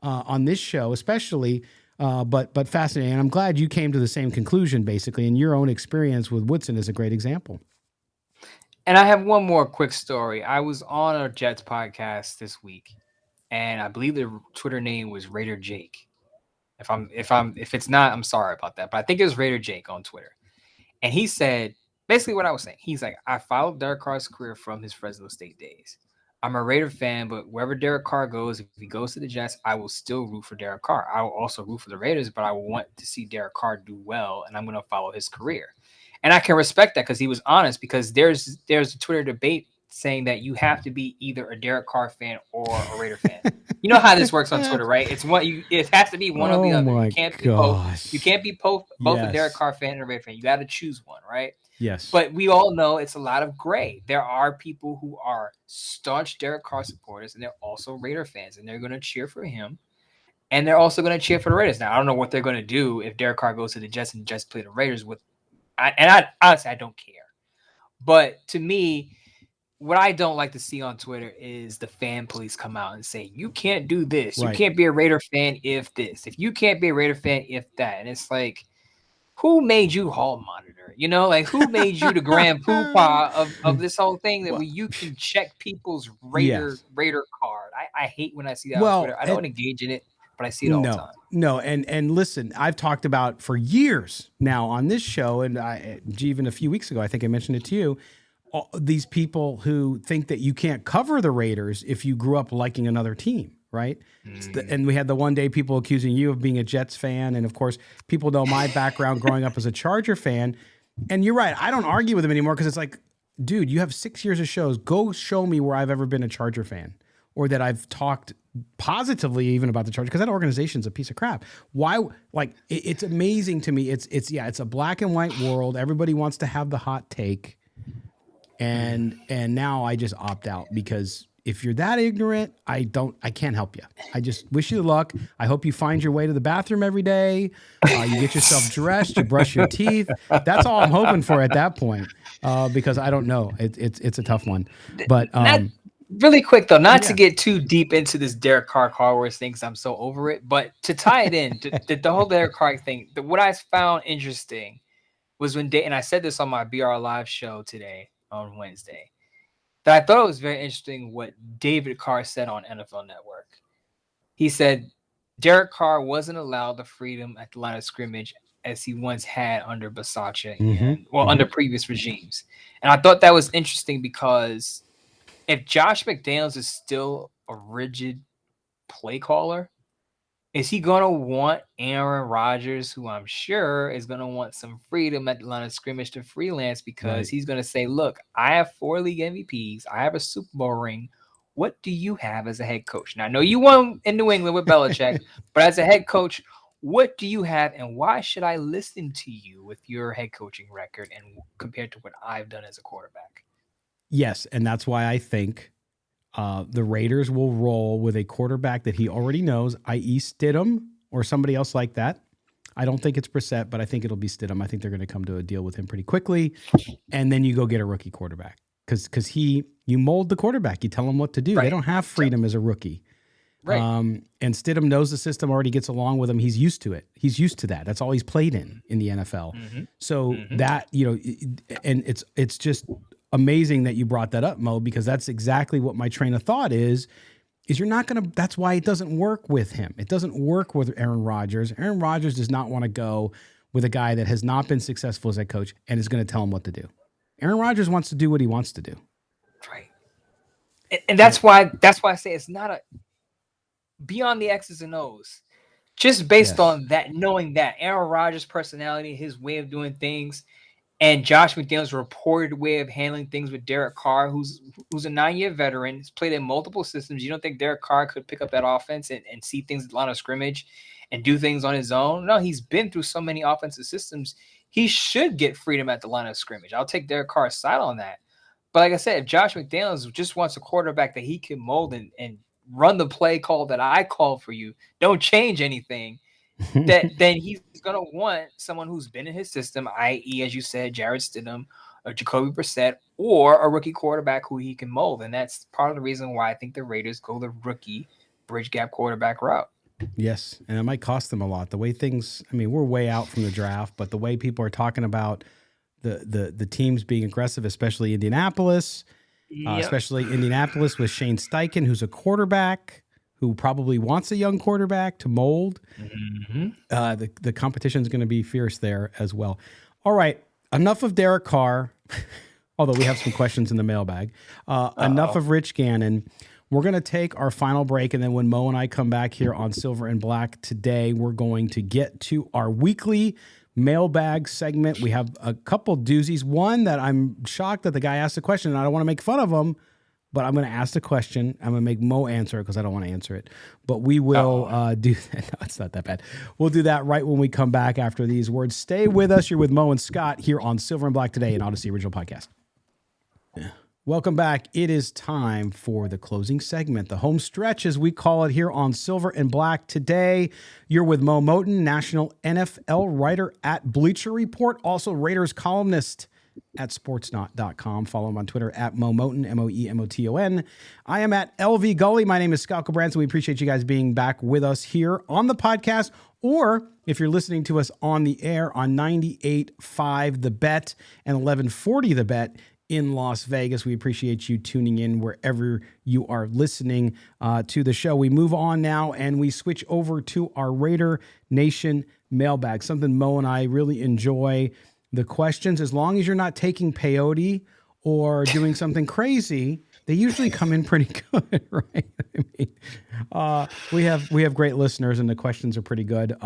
on this show, especially. But fascinating. And I'm glad you came to the same conclusion, basically, and your own experience with Woodson is a great example. And I have one more quick story. I was on a Jets podcast this week, and I believe the Twitter name was Raider Jake. If it's not, I'm sorry about that. But I think it was Raider Jake on Twitter. And he said basically what I was saying. He's like, I followed Derek Carr's career from his Fresno State days. I'm a Raider fan, but wherever Derek Carr goes, if he goes to the Jets, I will still root for Derek Carr. I will also root for the Raiders, but I want to see Derek Carr do well, and I'm going to follow his career. And I can respect that because he was honest, because there's a Twitter debate saying that you have to be either a Derek Carr fan or a Raider fan. You know how this works on Twitter, right? It has to be one or the other. You can't be both. You can't be both a Derek Carr fan and a Raider fan. You got to choose one, right? Yes. But we all know it's a lot of gray. There are people who are staunch Derek Carr supporters, and they're also Raider fans, and they're going to cheer for him. And they're also going to cheer for the Raiders. Now, I don't know what they're going to do if Derek Carr goes to the Jets and the Jets play the Raiders with. I honestly, I don't care. But to me, what I don't like to see on Twitter is the fan police come out and say, you can't do this. Right. You can't be a Raider fan if this. If you can't be a Raider fan if that. And it's like, who made you hall monitor? You know, like who made you the grand poobah of this whole thing that you can check people's Raider card? I hate when I see that on Twitter. I don't engage in it, but I see it all the time. No, and listen, I've talked about for years now on this show, and even a few weeks ago, I think I mentioned it to you, these people who think that you can't cover the Raiders if you grew up liking another team, right? And we had the one day people accusing you of being a Jets fan, and of course, people know my background growing up as a Charger fan, and you're right, I don't argue with them anymore because it's like, dude, you have 6 years of shows. Go show me where I've ever been a Charger fan or that I've talked positively even about the Chargers, because that organization's a piece of crap. Why? Like, it's amazing to me. It's a black and white world. Everybody wants to have the hot take. And now I just opt out, because if you're that ignorant, I can't help you. I just wish you luck. I hope you find your way to the bathroom every day. You get yourself dressed, you brush your teeth. That's all I'm hoping for at that point, because I don't know. It's a tough one. But really quick though, not to get too deep into this Derek Carr Wars thing, because I'm so over it. But to tie it in, the whole Derek Carr thing, what I found interesting was when and I said this on my BR Live show today on Wednesday, that I thought it was very interesting what David Carr said on NFL Network. He said Derek Carr wasn't allowed the freedom at the line of scrimmage as he once had under Bisaccia and under previous regimes. And I thought that was interesting, because if Josh McDaniels is still a rigid play caller, is he going to want Aaron Rodgers, who I'm sure is going to want some freedom at the line of scrimmage, to freelance, because he's going to say, look, I have 4 league MVPs. I have a Super Bowl ring. What do you have as a head coach? Now, I know you won in New England with Belichick, but as a head coach, what do you have, and why should I listen to you with your head coaching record and compared to what I've done as a quarterback? Yes, and that's why I think the Raiders will roll with a quarterback that he already knows, i.e. Stidham or somebody else like that. I don't think it's Brissett, but I think it'll be Stidham. I think they're going to come to a deal with him pretty quickly, and then you go get a rookie quarterback, because you mold the quarterback. You tell him what to do. Right. They don't have freedom as a rookie. Right. And Stidham knows the system, already gets along with him. He's used to it. He's used to that. That's all he's played in the NFL. So that, and it's just amazing that you brought that up, Mo, because that's exactly what my train of thought is you're not going to, that's why it doesn't work with him. It doesn't work with Aaron Rodgers. Aaron Rodgers does not want to go with a guy that has not been successful as a coach and is going to tell him what to do. Aaron Rodgers wants to do what he wants to do. Right. And that's why I say it's not beyond the X's and O's. Just based on that, knowing that Aaron Rodgers' personality, his way of doing things, and Josh McDaniels' reported way of handling things with Derek Carr, who's a 9-year veteran, has played in multiple systems. You don't think Derek Carr could pick up that offense and see things at the line of scrimmage and do things on his own? No, he's been through so many offensive systems. He should get freedom at the line of scrimmage. I'll take Derek Carr's side on that. But like I said, if Josh McDaniels just wants a quarterback that he can mold and run the play call that I call for you, don't change anything, then he's going to want someone who's been in his system, i.e., as you said, Jarrett Stidham or Jacoby Brissett, or a rookie quarterback who he can mold. And that's part of the reason why I think the Raiders go the rookie bridge gap quarterback route. Yes, and it might cost them a lot. The way things, I mean, we're way out from the draft, but the way people are talking about the teams being aggressive, especially Indianapolis, especially Indianapolis with Shane Steichen, who's a quarterback who probably wants a young quarterback to mold. The competition is going to be fierce there as well. All right, enough of Derek Carr, although we have some questions in the mailbag. Enough of Rich Gannon. We're going to take our final break, and then when Mo and I come back here on Silver and Black today, we're going to get to our weekly mailbag segment. We have a couple doozies. One that I'm shocked that the guy asked a question, and I don't want to make fun of him, but I'm going to ask the question. I'm going to make Mo answer it because I don't want to answer it. But we will do that. No, it's not that bad. We'll do that right when we come back after these words. Stay with us. You're with Mo and Scott here on Silver and Black today, an Odyssey original podcast. Welcome back. It is time for the closing segment, the home stretch, as we call it here on Silver and Black today. You're with Mo Moten, national NFL writer at Bleacher Report, also Raiders columnist at sportsnaut.com. Follow him on Twitter at Mo Moten, Moemoton. I am at LV Gully. My name is Scott Branson. We appreciate you guys being back with us here on the podcast, or if you're listening to us on the air on 98.5 The Bet and 1140 The Bet in Las Vegas. We appreciate you tuning in wherever you are listening to the show. We move on now and we switch over to our Raider Nation mailbag, something Mo and I really enjoy. The questions, as long as you're not taking peyote or doing something crazy, they usually come in pretty good, right? I mean, we have great listeners and the questions are pretty good.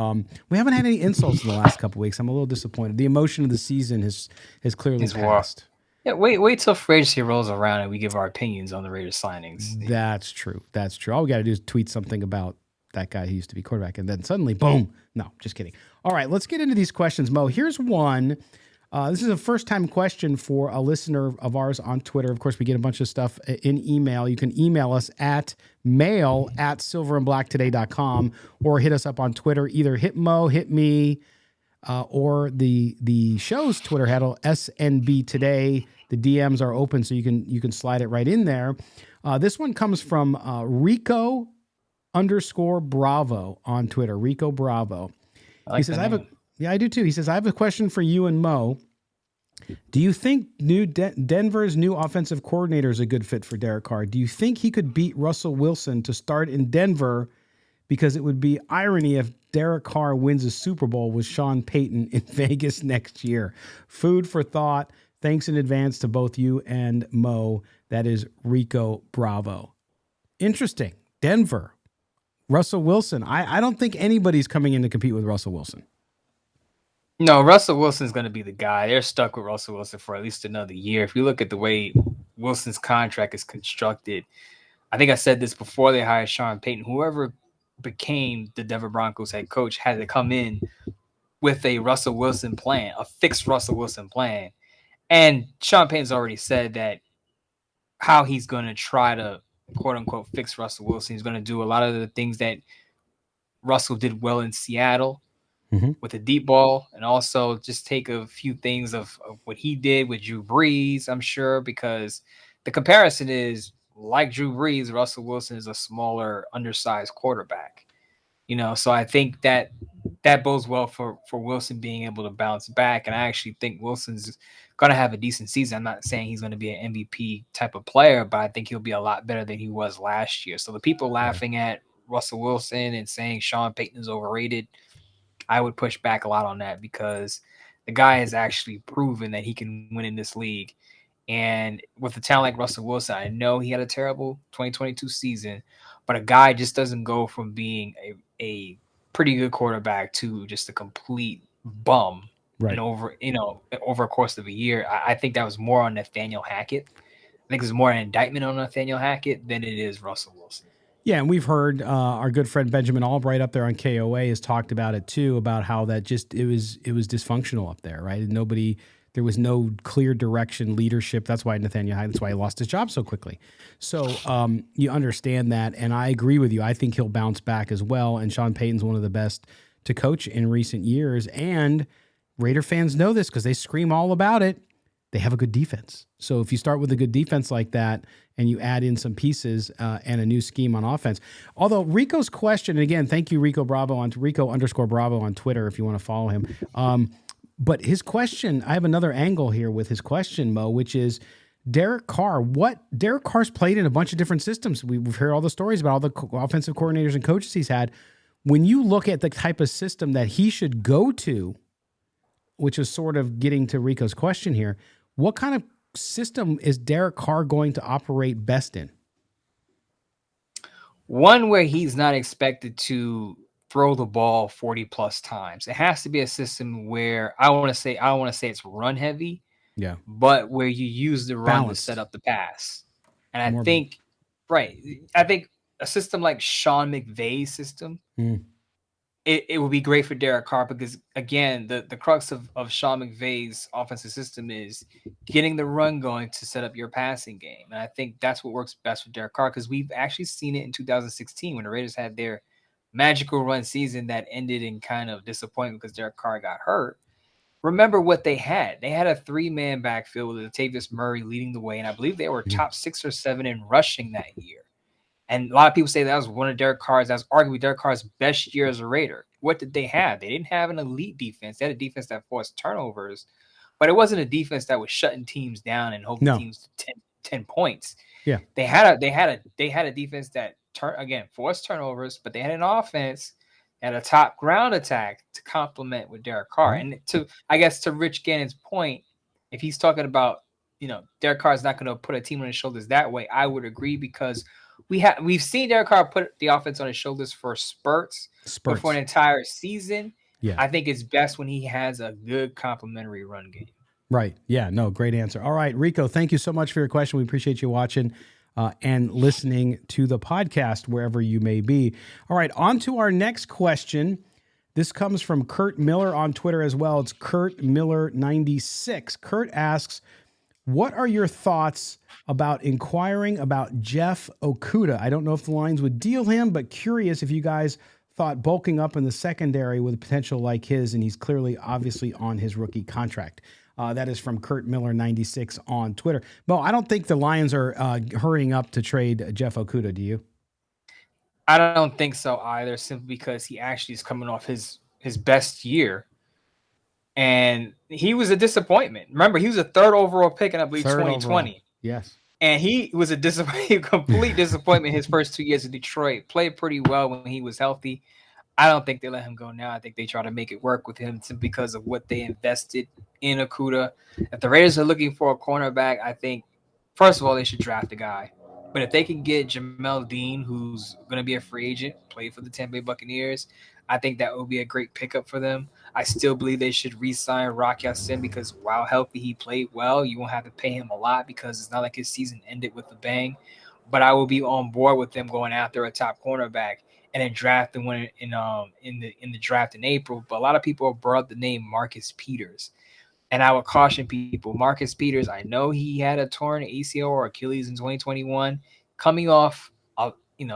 We haven't had any insults in the last couple of weeks. I'm a little disappointed. The emotion of the season has clearly passed. Yeah, wait till free agency rolls around and we give our opinions on the Raiders signings. That's true. All we got to do is tweet something about that guy who used to be quarterback, and then suddenly, boom. No, just kidding. All right, let's get into these questions, Mo. Here's one. This is a first-time question for a listener of ours on Twitter. Of course, we get a bunch of stuff in email. You can email us at mail@silverandblacktoday.com or hit us up on Twitter. Either hit Mo, hit me, or the show's Twitter handle, SNB Today. The DMs are open, so you can slide it right in there. This one comes from Rico_Bravo on Twitter. Rico Bravo. He says, I do too. He says, I have a question for you and Mo. Do you think Denver's new offensive coordinator is a good fit for Derek Carr? Do you think he could beat Russell Wilson to start in Denver? Because it would be irony if Derek Carr wins a Super Bowl with Sean Payton in Vegas next year. Food for thought. Thanks in advance to both you and Mo. That is Rico Bravo. Interesting. Denver. Russell Wilson. I don't think anybody's coming in to compete with Russell Wilson. No, Russell Wilson's going to be the guy. They're stuck with Russell Wilson for at least another year. If you look at the way Wilson's contract is constructed, I think I said this before they hired Sean Payton. Whoever became the Denver Broncos head coach had to come in with a Russell Wilson plan, a fixed Russell Wilson plan. And Sean Payton's already said that how he's going to try to, quote unquote, fix Russell Wilson. He's going to do a lot of the things that Russell did well in Seattle with a deep ball, and also just take a few things of what he did with Drew Brees, I'm sure, because the comparison is like Drew Brees, Russell Wilson is a smaller, undersized quarterback. So I think that bodes well for Wilson being able to bounce back. And I actually think Wilson's going to have a decent season. I'm not saying he's going to be an MVP type of player, but I think he'll be a lot better than he was last year. So the people laughing at Russell Wilson and saying Sean Payton is overrated, I would push back a lot on that, because the guy has actually proven that he can win in this league. And with a talent like Russell Wilson, I know he had a terrible 2022 season, but a guy just doesn't go from being a pretty good quarterback to just a complete bum. Right. And over a course of a year. I think that was more on Nathaniel Hackett. I think it's more an indictment on Nathaniel Hackett than it is Russell Wilson. Yeah, and we've heard our good friend Benjamin Albright up there on KOA has talked about it too, about how that just it was dysfunctional up there, right? There was no clear direction, leadership. That's why Nathaniel Hackett, that's why he lost his job so quickly. So you understand that, and I agree with you. I think he'll bounce back as well, and Sean Payton's one of the best to coach in recent years, and Raider fans know this because they scream all about it. They have a good defense. So if you start with a good defense like that and you add in some pieces and a new scheme on offense. Although Rico's question, and again, thank you, Rico _Bravo on Twitter if you want to follow him. But his question, I have another angle here with his question, Mo, which is Derek Carr. Derek Carr's played in a bunch of different systems. We've heard all the stories about all the offensive coordinators and coaches he's had. When you look at the type of system that he should go to, which is sort of getting to Rico's question here, what kind of system is Derek Carr going to operate best in? One where he's not expected to throw the ball 40 plus times. It has to be a system where I want to say it's run heavy, but where you use the run to set up the pass. And I think a system like Sean McVay's system, it would be great for Derek Carr because, again, the crux of Sean McVay's offensive system is getting the run going to set up your passing game. And I think that's what works best with Derek Carr because we've actually seen it in 2016 when the Raiders had their magical run season that ended in kind of disappointment because Derek Carr got hurt. Remember what they had. They had a 3-man backfield with Latavius Murray leading the way, and I believe they were top 6 or 7 in rushing that year. And a lot of people say that was one of Derek Carr's, that's arguably Derek Carr's best year as a Raider. What did they have? They didn't have an elite defense. They had a defense that forced turnovers, but it wasn't a defense that was shutting teams down and holding teams to 10 points. Yeah. They had a defense that forced turnovers, but they had an offense and a top ground attack to complement with Derek Carr. And to Rich Gannon's point, if he's talking about, Derek Carr is not going to put a team on his shoulders that way, I would agree because we've seen Derek Carr put the offense on his shoulders for spurts. But for an entire season. Yeah. I think it's best when he has a good complementary run game. Right. Yeah. No, great answer. All right, Rico, thank you so much for your question. We appreciate you watching and listening to the podcast wherever you may be. All right, on to our next question. This comes from Kurt Miller on Twitter as well. It's Kurt Miller 96. Kurt asks, what are your thoughts about inquiring about Jeff Okudah? I don't know if the Lions would deal him, but curious if you guys thought bulking up in the secondary with a potential like his, and he's clearly obviously on his rookie contract. That is from Kurt Miller 96 on Twitter. Mo, I don't think the Lions are hurrying up to trade Jeff Okudah. Do you? I don't think so either, simply because he actually is coming off his best year. And he was a disappointment. Remember, he was a 3rd overall pick in, I believe, 2020. Overall. Yes. And he was a complete disappointment his first 2 years in Detroit. Played pretty well when he was healthy. I don't think they let him go now. I think they try to make it work with him simply because of what they invested in Okudah. If the Raiders are looking for a cornerback, I think, first of all, they should draft a guy. But if they can get Jamel Dean, who's going to be a free agent, play for the Tampa Bay Buccaneers, I think that would be a great pickup for them. I still believe they should re-sign Rock Ya-Sin because while healthy, he played well. You won't have to pay him a lot because it's not like his season ended with a bang. But I will be on board with them going after a top cornerback and then drafting one in the draft in April. But a lot of people have brought up the name Marcus Peters. And I would caution people, Marcus Peters, I know he had a torn ACL or Achilles in 2021, coming off I don't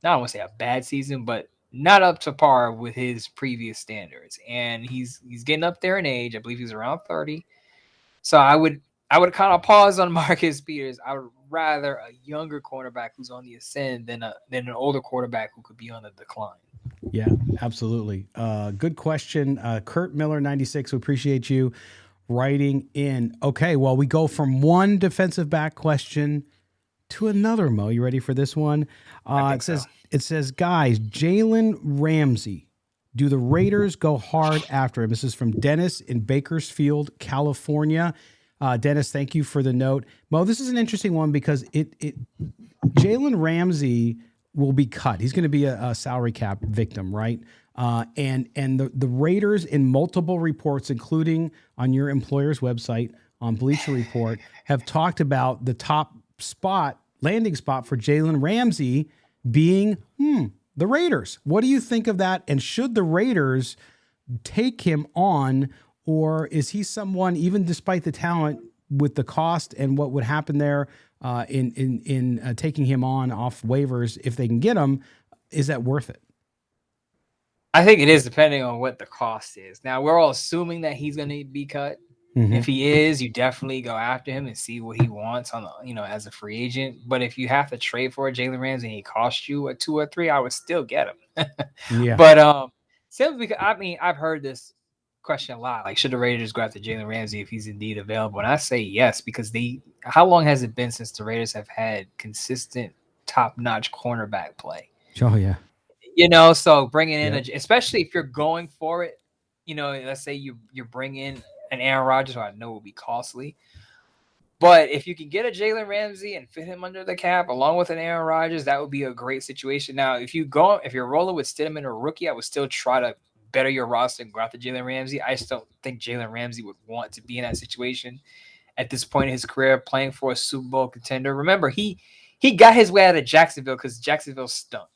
want to say a bad season, but not up to par with his previous standards. And he's getting up there in age. I believe he's around 30. So I would kind of pause on Marcus Peters. I would rather a younger cornerback who's on the ascend than an older quarterback who could be on the decline. Yeah, absolutely. Good question. Kurt Miller 96, we appreciate you writing in. Okay, well, we go from one defensive back question to another, Mo. You ready for this one? It says, guys, Jalen Ramsey, do the Raiders go hard after him? This is from Dennis in Bakersfield, California. Dennis, thank you for the note. Mo, this is an interesting one because Jalen Ramsey will be cut. He's going to be a salary cap victim, right? And the Raiders, in multiple reports, including on your employer's website, on Bleacher Report, have talked about the top landing spot for Jalen Ramsey being the Raiders. What do you think of that? And should the Raiders take him on, or is he someone, even despite the talent, with the cost and what would happen there in taking him on off waivers, if they can get him, is that worth it? I think it is, depending on what the cost is. Now, we're all assuming that he's going to be cut. Mm-hmm. If he is, you definitely go after him and see what he wants on the, as a free agent. But if you have to trade for Jalen Ramsey and he costs you a 2 or 3, I would still get him. Yeah. But simply because I've heard this question a lot. Like, should the Raiders go after Jalen Ramsey if he's indeed available? And I say yes, because how long has it been since the Raiders have had consistent top-notch cornerback play? Oh yeah. So bringing in especially if you're going for it, let's say you bring in an Aaron Rodgers, who I know will be costly. But if you can get a Jalen Ramsey and fit him under the cap along with an Aaron Rodgers, that would be a great situation. Now, if you're rolling with Stidham or a rookie, I would still try to better your roster and go after Jalen Ramsey. I just don't think Jalen Ramsey would want to be in that situation at this point in his career, playing for a Super Bowl contender. Remember, he got his way out of Jacksonville because Jacksonville stunk.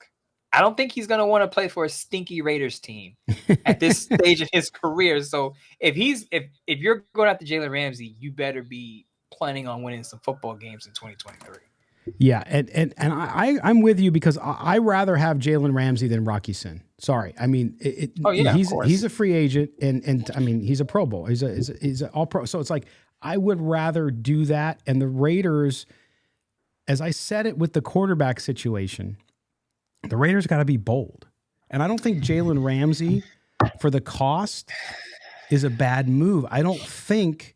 I don't think he's going to want to play for a stinky Raiders team at this stage of his career. So if you're going after Jalen Ramsey, you better be planning on winning some football games in 2023. Yeah, and I'm with you because I rather have Jalen Ramsey than Rocky Sin. Sorry, I mean, he's a free agent, and I mean he's a Pro Bowl. He's a All Pro. So it's like I would rather do that. And the Raiders, as I said it with the quarterback situation, the Raiders got to be bold. And I don't think Jalen Ramsey, for the cost, is a bad move. I don't think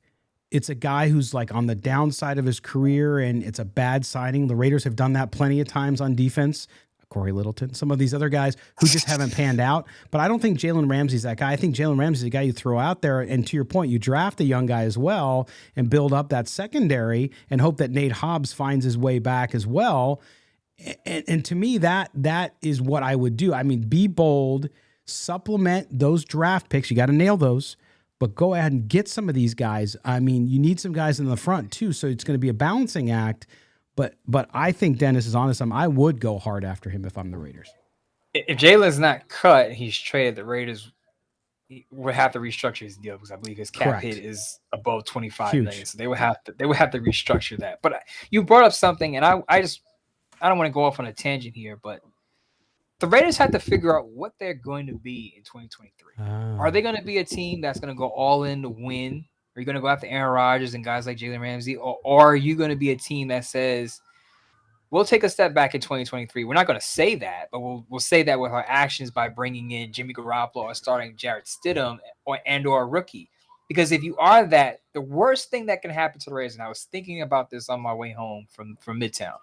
it's a guy who's like on the downside of his career and it's a bad signing. The Raiders have done that plenty of times on defense. Corey Littleton, some of these other guys who just haven't panned out. But I don't think Jalen Ramsey's that guy. I think Jalen Ramsey's the guy you throw out there. And to your point, you draft a young guy as well and build up that secondary and hope that Nate Hobbs finds his way back as well. And to me, that is what I would do. I mean, be bold, supplement those draft picks. You got to nail those, but go ahead and get some of these guys. I mean, you need some guys in the front too, so it's going to be a balancing act. But I think Dennis is honest. I would go hard after him if I'm the Raiders. If Jalen's not cut and he's traded, the Raiders would have to restructure his deal because I believe his cap hit is above $25 million. So they would have to restructure that. But you brought up something, and I don't want to go off on a tangent here, but the Raiders have to figure out what they're going to be in 2023. Are they going to be a team that's going to go all in to win? Are you going to go after Aaron Rodgers and guys like Jalen Ramsey? Or are you going to be a team that says, we'll take a step back in 2023? We're not going to say that, but we'll say that with our actions by bringing in Jimmy Garoppolo or starting Jarrett Stidham or a rookie. Because if you are that, the worst thing that can happen to the Raiders, and I was thinking about this on my way home from Midtown,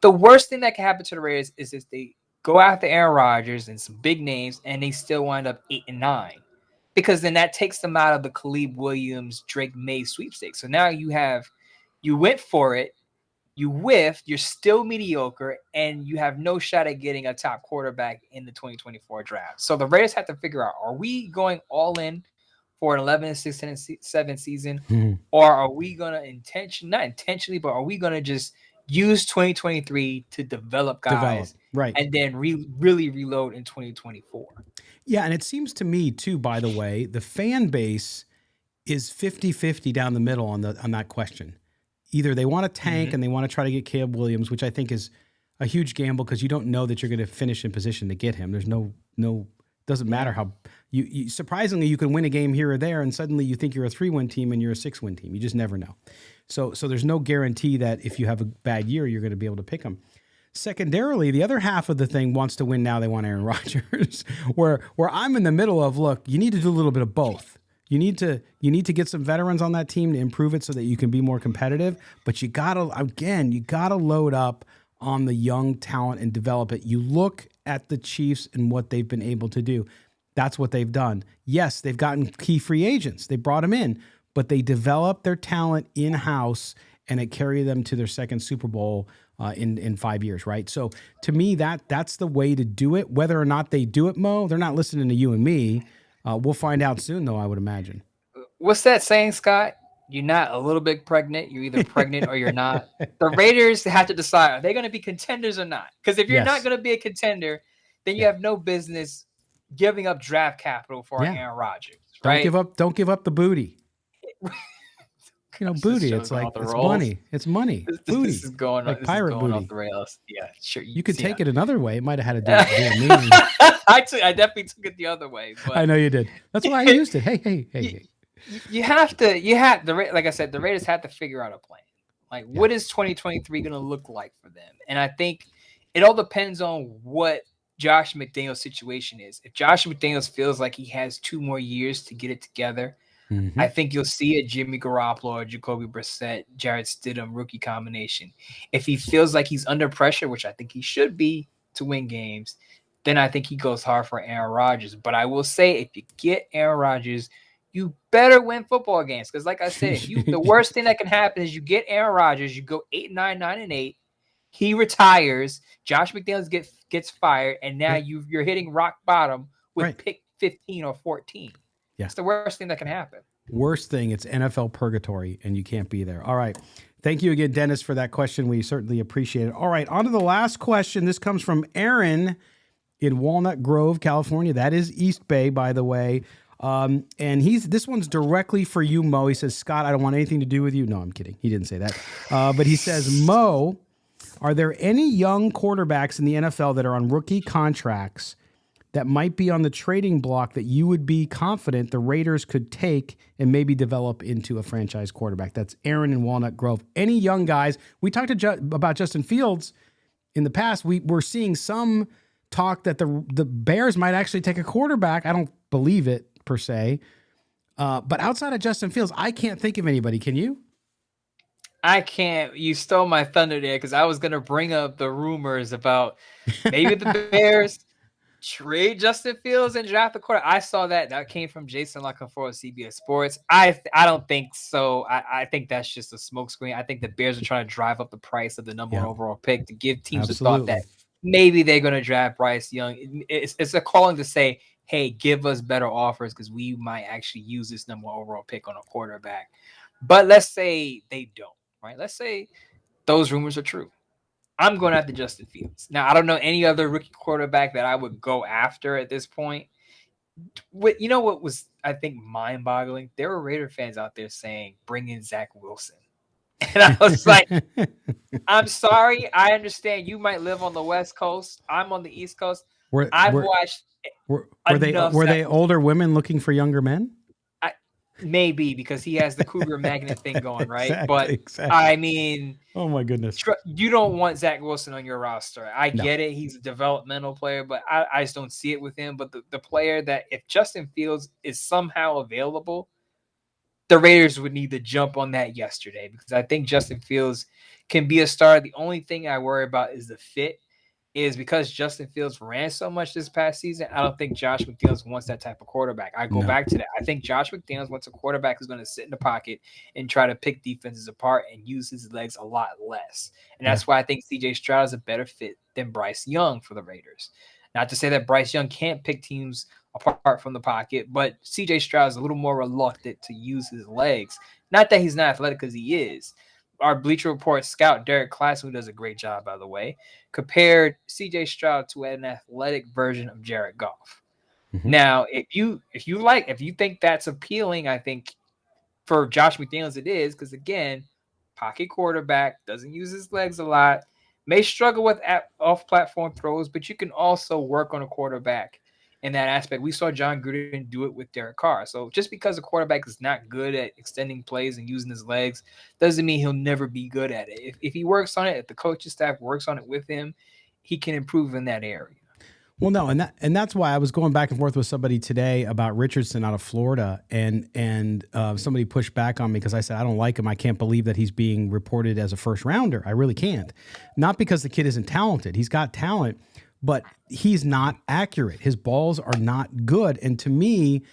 the worst thing that can happen to the Raiders is if they go after Aaron Rodgers and some big names and they still wind up 8-9. Because then that takes them out of the Khalib Williams, Drake May sweepstakes. So now you went for it, you whiffed, you're still mediocre, and you have no shot at getting a top quarterback in the 2024 draft. So the Raiders have to figure out, are we going all in for an 11-6-7 season, or are we going to not intentionally, but are we going to just use 2023 to develop guys right, and then really reload in 2024? Yeah, and it seems to me too, by the way, the fan base is 50-50 down the middle on that question. Either they want to tank and they want to try to get Caleb Williams, which I think is a huge gamble because you don't know that you're going to finish in position to get him. There's no doesn't matter how you surprisingly you can win a game here or there and suddenly you think you're a 3-win team and you're a 6-win team. You just never know. So there's no guarantee that if you have a bad year, you're going to be able to pick them. Secondarily, the other half of the thing wants to win now. They want Aaron Rodgers, where I'm in the middle of, look, you need to do a little bit of both. You need to get some veterans on that team to improve it so that you can be more competitive. But you gotta load up on the young talent and develop it. You look at the Chiefs and what they've been able to do. That's what they've done. Yes, they've gotten key free agents. They brought them in, but they developed their talent in-house and it carried them to their second Super Bowl in 5 years, right? So to me, that's the way to do it. Whether or not they do it, Mo, they're not listening to you and me. We'll find out soon, though, I would imagine. What's that saying, Scott? You're not a little bit pregnant. You're either pregnant or you're not. The Raiders have to decide, are they going to be contenders or not? Because if you're not going to be a contender, then you have no business giving up draft capital for Aaron Rodgers, right? Don't give up the booty. Booty. It's like it's money. It's money. Booty. This is going like pirate booty. Off the rails. Yeah, sure. You could take it another way. It might have had to do with me. I definitely took it the other way. But I know you did. That's why I used it. Hey. like I said, the Raiders have to figure out a plan. Like, what is 2023 going to look like for them? And I think it all depends on what Josh McDaniels' situation is. If Josh McDaniels feels like he has 2 more years to get it together, I think you'll see a Jimmy Garoppolo or Jacoby Brissett, Jarrett Stidham rookie combination. If he feels like he's under pressure, which I think he should be to win games, then I think he goes hard for Aaron Rodgers. But I will say, if you get Aaron Rodgers, you better win football games. Because like I said, the worst thing that can happen is you get Aaron Rodgers, you go 8-9, 9-8, he retires, Josh McDaniels gets fired, and now you're hitting rock bottom with pick 15 or 14. Yeah. It's the worst thing that can happen. Worst thing, it's NFL purgatory, and you can't be there. All right. Thank you again, Dennis, for that question. We certainly appreciate it. All right, on to the last question. This comes from Aaron in Walnut Grove, California. That is East Bay, by the way. And this one's directly for you, Mo. He says, Scott, I don't want anything to do with you. No, I'm kidding. He didn't say that. But he says, Mo, are there any young quarterbacks in the NFL that are on rookie contracts that might be on the trading block that you would be confident the Raiders could take and maybe develop into a franchise quarterback? That's Aaron in Walnut Grove. Any young guys? We talked about Justin Fields in the past. We're seeing some talk that the Bears might actually take a quarterback. I don't believe it per se. But outside of Justin Fields, I can't think of anybody. Can you? I can't. You stole my thunder there because I was going to bring up the rumors about maybe the Bears trade Justin Fields and draft the quarterback. I saw that came from Jason LaConfort of CBS Sports. I don't think so. I think that's just a smokescreen. I think the Bears are trying to drive up the price of the number 1 overall pick to give teams a thought that maybe they're going to draft Bryce Young. It's a calling to say, hey, give us better offers because we might actually use this number 1 overall pick on a quarterback. But let's say they don't, right? Let's say those rumors are true. I'm going after Justin Fields. Now, I don't know any other rookie quarterback that I would go after at this point. You know what was, I think, mind-boggling? There were Raider fans out there saying, bring in Zach Wilson. And I was like, I'm sorry. I understand you might live on the West Coast. I'm on the East Coast. I've watched. Were they older women looking for younger men? Maybe because he has the Cougar magnet thing going, right? Exactly. I mean, oh my goodness, you don't want Zach Wilson on your roster. I get it; he's a developmental player, but I just don't see it with him. But the player that, if Justin Fields is somehow available, the Raiders would need to jump on that yesterday because I think Justin Fields can be a star. The only thing I worry about is the fit. Is because Justin Fields ran so much this past season, I don't think Josh McDaniels wants that type of quarterback. I go back to that. I think Josh McDaniels wants a quarterback who's going to sit in the pocket and try to pick defenses apart and use his legs a lot less. And that's why I think C.J. Stroud is a better fit than Bryce Young for the Raiders. Not to say that Bryce Young can't pick teams apart from the pocket, but C.J. Stroud is a little more reluctant to use his legs. Not that he's not athletic, because he is. Our Bleacher Report scout, Derek Carr, who does a great job, by the way, compared C.J. Stroud to an athletic version of Jared Goff. Now, if you think that's appealing, I think for Josh McDaniels it is, because again, pocket quarterback, doesn't use his legs a lot, may struggle with off-platform throws, but you can also work on a quarterback in that aspect. We saw John Gruden do it with Derek Carr. So just because a quarterback is not good at extending plays and using his legs doesn't mean he'll never be good at it. If he works on it, if the coaching staff works on it with him, he can improve in that area. Well, no, and that's why I was going back and forth with somebody today about Richardson out of Florida, and somebody pushed back on me because I said I don't like him. I can't believe that he's being reported as a first rounder. I really can't. Not because the kid isn't talented. He's got talent, but he's not accurate. His balls are not good. And to me,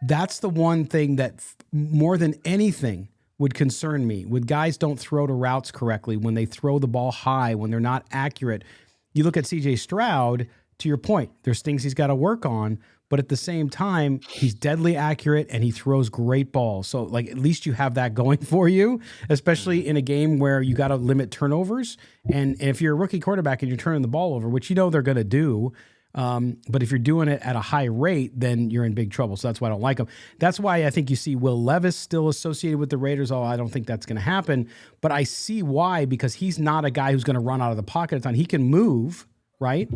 that's the one thing that more than anything would concern me. When guys don't throw to routes correctly, when they throw the ball high, when they're not accurate. You look at C.J. Stroud, to your point, there's things he's got to work on, but at the same time, he's deadly accurate and he throws great balls. So, like, at least you have that going for you, especially in a game where you got to limit turnovers. And if you're a rookie quarterback and you're turning the ball over, which you know they're going to do, but if you're doing it at a high rate, then you're in big trouble. So that's why I don't like him. That's why I think you see Will Levis still associated with the Raiders. Oh, I don't think that's going to happen. But I see why, because he's not a guy who's going to run out of the pocket a ton. He can move, right?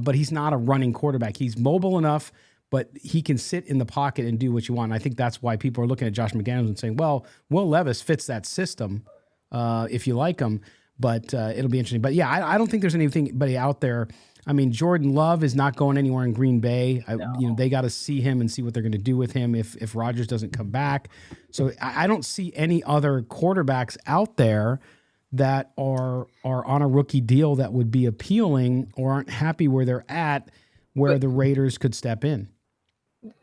But he's not a running quarterback. He's mobile enough, but he can sit in the pocket and do what you want. And I think that's why people are looking at Josh McDaniels and saying, well, Will Levis fits that system if you like him, but it'll be interesting. But yeah, I don't think there's anybody out there. I mean, Jordan Love is not going anywhere in Green Bay. They got to see him and see what they're going to do with him if Rodgers doesn't come back. So I don't see any other quarterbacks out there that are on a rookie deal that would be appealing or aren't happy where they're at, where the Raiders could step in.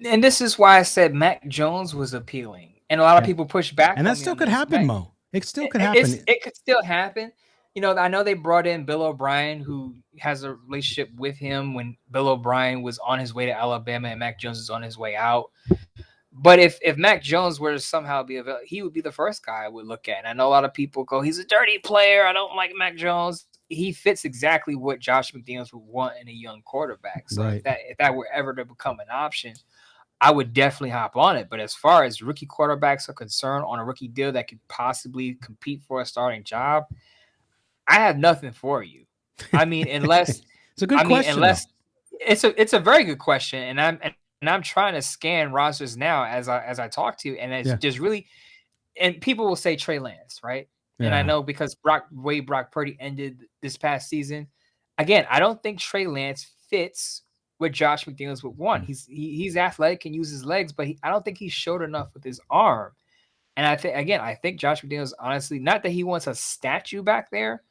And this is why I said Mac Jones was appealing. And a lot of people push back. And that still could happen, Mo. It still could happen. It could still happen. I know they brought in Bill O'Brien, who has a relationship with him when Bill O'Brien was on his way to Alabama and Mac Jones is on his way out. But if Mac Jones were to somehow be available, he would be the first guy I would look at. And I know a lot of people go, he's a dirty player. I don't like Mac Jones. He fits exactly what Josh McDaniels would want in a young quarterback. So if that were ever to become an option, I would definitely hop on it. But as far as rookie quarterbacks are concerned on a rookie deal that could possibly compete for a starting job, I have nothing for you. I mean, unless it's a good question. It's a very good question, and I'm trying to scan rosters now as I talk to you, and it's just really, and people will say Trey Lance, right? Yeah. And I know because Brock Purdy ended this past season. Again, I don't think Trey Lance fits what Josh McDaniels would want. He's athletic, can use his legs, but I don't think he showed enough with his arm. And I think Josh McDaniels, honestly, not that he wants a statue back there,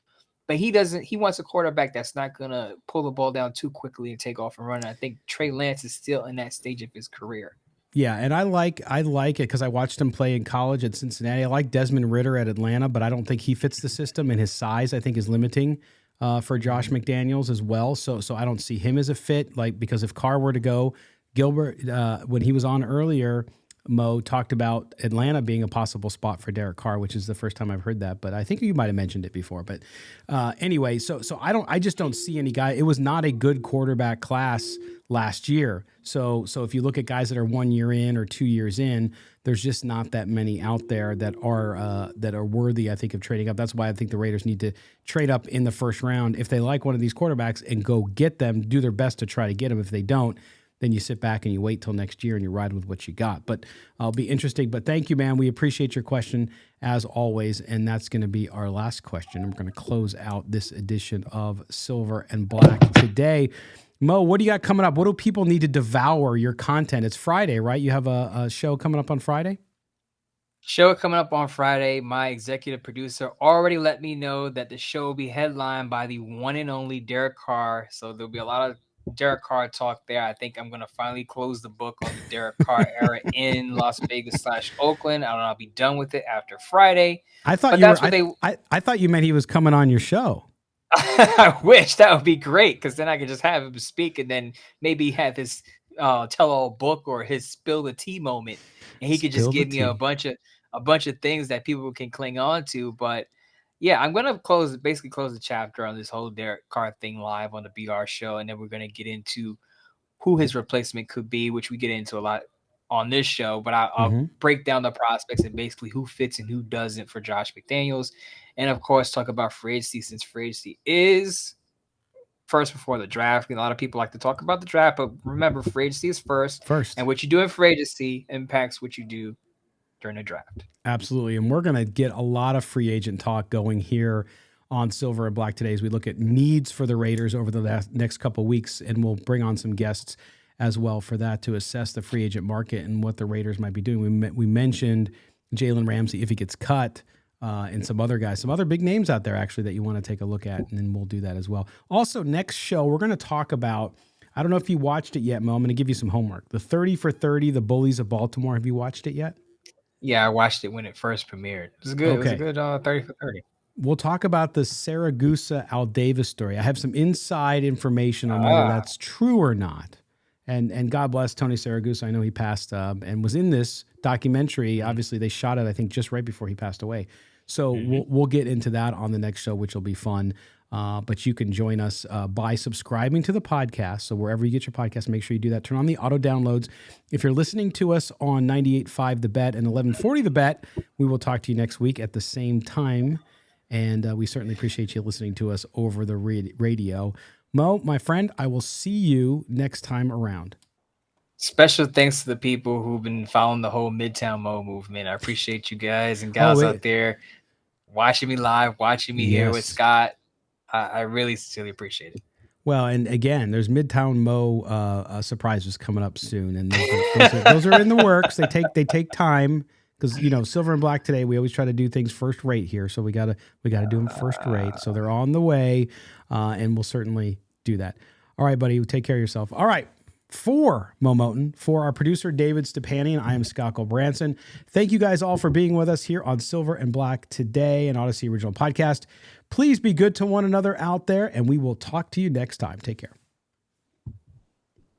but he wants a quarterback that's not going to pull the ball down too quickly and take off and run. And I think Trey Lance is still in that stage of his career. Yeah, and I like it because I watched him play in college at Cincinnati. I like Desmond Ridder at Atlanta, but I don't think he fits the system, and his size I think is limiting for Josh McDaniels as well. So I don't see him as a fit. Because if Carr were to go, Gilbert when he was on earlier, Mo talked about Atlanta being a possible spot for Derek Carr, which is the first time I've heard that, but I think you might have mentioned it before. But anyway, so I just don't see any guy. It was not a good quarterback class last year. So if you look at guys that are 1 year in or 2 years in, there's just not that many out there that are worthy, I think, of trading up. That's why I think the Raiders need to trade up in the first round if they like one of these quarterbacks and go get them, do their best to try to get them. If they don't, then you sit back and you wait till next year and you ride with what you got. But I'll be interesting. But thank you, man. We appreciate your question as always. And that's going to be our last question. I'm going to close out this edition of Silver and Black today. Mo, what do you got coming up? What do people need to devour your content? It's Friday, right? You have a show coming up on Friday? Show coming up on Friday. My executive producer already let me know that the show will be headlined by the one and only Derek Carr. So there'll be a lot of Derek Carr talk there. I think I'm going to finally close the book on the Derek Carr era in Las Vegas/Oakland. I don't know. I'll be done with it after Friday. I thought I thought you meant he was coming on your show. I wish that would be great because then I could just have him speak and then maybe have his tell-all book or his spill the tea moment, and he could just give me a bunch of things that people can cling on to. But yeah, I'm gonna basically close the chapter on this whole Derek Carr thing live on the BR show, and then we're gonna get into who his replacement could be, which we get into a lot on this show. But I'll break down the prospects and basically who fits and who doesn't for Josh McDaniels, and of course talk about free agency since free agency is first before the draft. A lot of people like to talk about the draft, but remember, free agency is first, and what you do in free agency impacts what you do during the draft. Absolutely. And we're going to get a lot of free agent talk going here on Silver and Black today as we look at needs for the Raiders over the next couple of weeks. And we'll bring on some guests as well for that to assess the free agent market and what the Raiders might be doing. We mentioned Jalen Ramsey, if he gets cut, and some other guys, some other big names out there actually that you want to take a look at. And then we'll do that as well. Also, next show, we're going to talk about, I don't know if you watched it yet, Mo. I'm going to give you some homework. The 30 for 30, the Bullies of Baltimore. Have you watched it yet? Yeah, I watched it when it first premiered. It was good. Okay. It was a good 30 for 30. We'll talk about the Saragusa Aldeva story. I have some inside information on whether that's true or not. And God bless Tony Saragusa. I know he passed and was in this documentary. Obviously, they shot it, I think, just right before he passed away. So we'll get into that on the next show, which will be fun. But you can join us by subscribing to the podcast. So wherever you get your podcast, make sure you do that. Turn on the auto downloads. If you're listening to us on 98.5 The Bet and 1140 The Bet, we will talk to you next week at the same time. And we certainly appreciate you listening to us over the radio. Mo, my friend, I will see you next time around. Special thanks to the people who've been following the whole Midtown Mo movement. I appreciate you guys and gals out there watching me live, watching me here with Scott. I really sincerely appreciate it. Well, and again, there's Midtown Mo surprises coming up soon, and those are in the works. They take time because Silver and Black today. We always try to do things first rate here, so we gotta do them first rate. So they're on the way, and we'll certainly do that. All right, buddy, take care of yourself. All right. For Mo Moten, for our producer, David Stepanian, I am Scott Branson. Thank you guys all for being with us here on Silver and Black today, an Odyssey original podcast. Please be good to one another out there, and we will talk to you next time. Take care.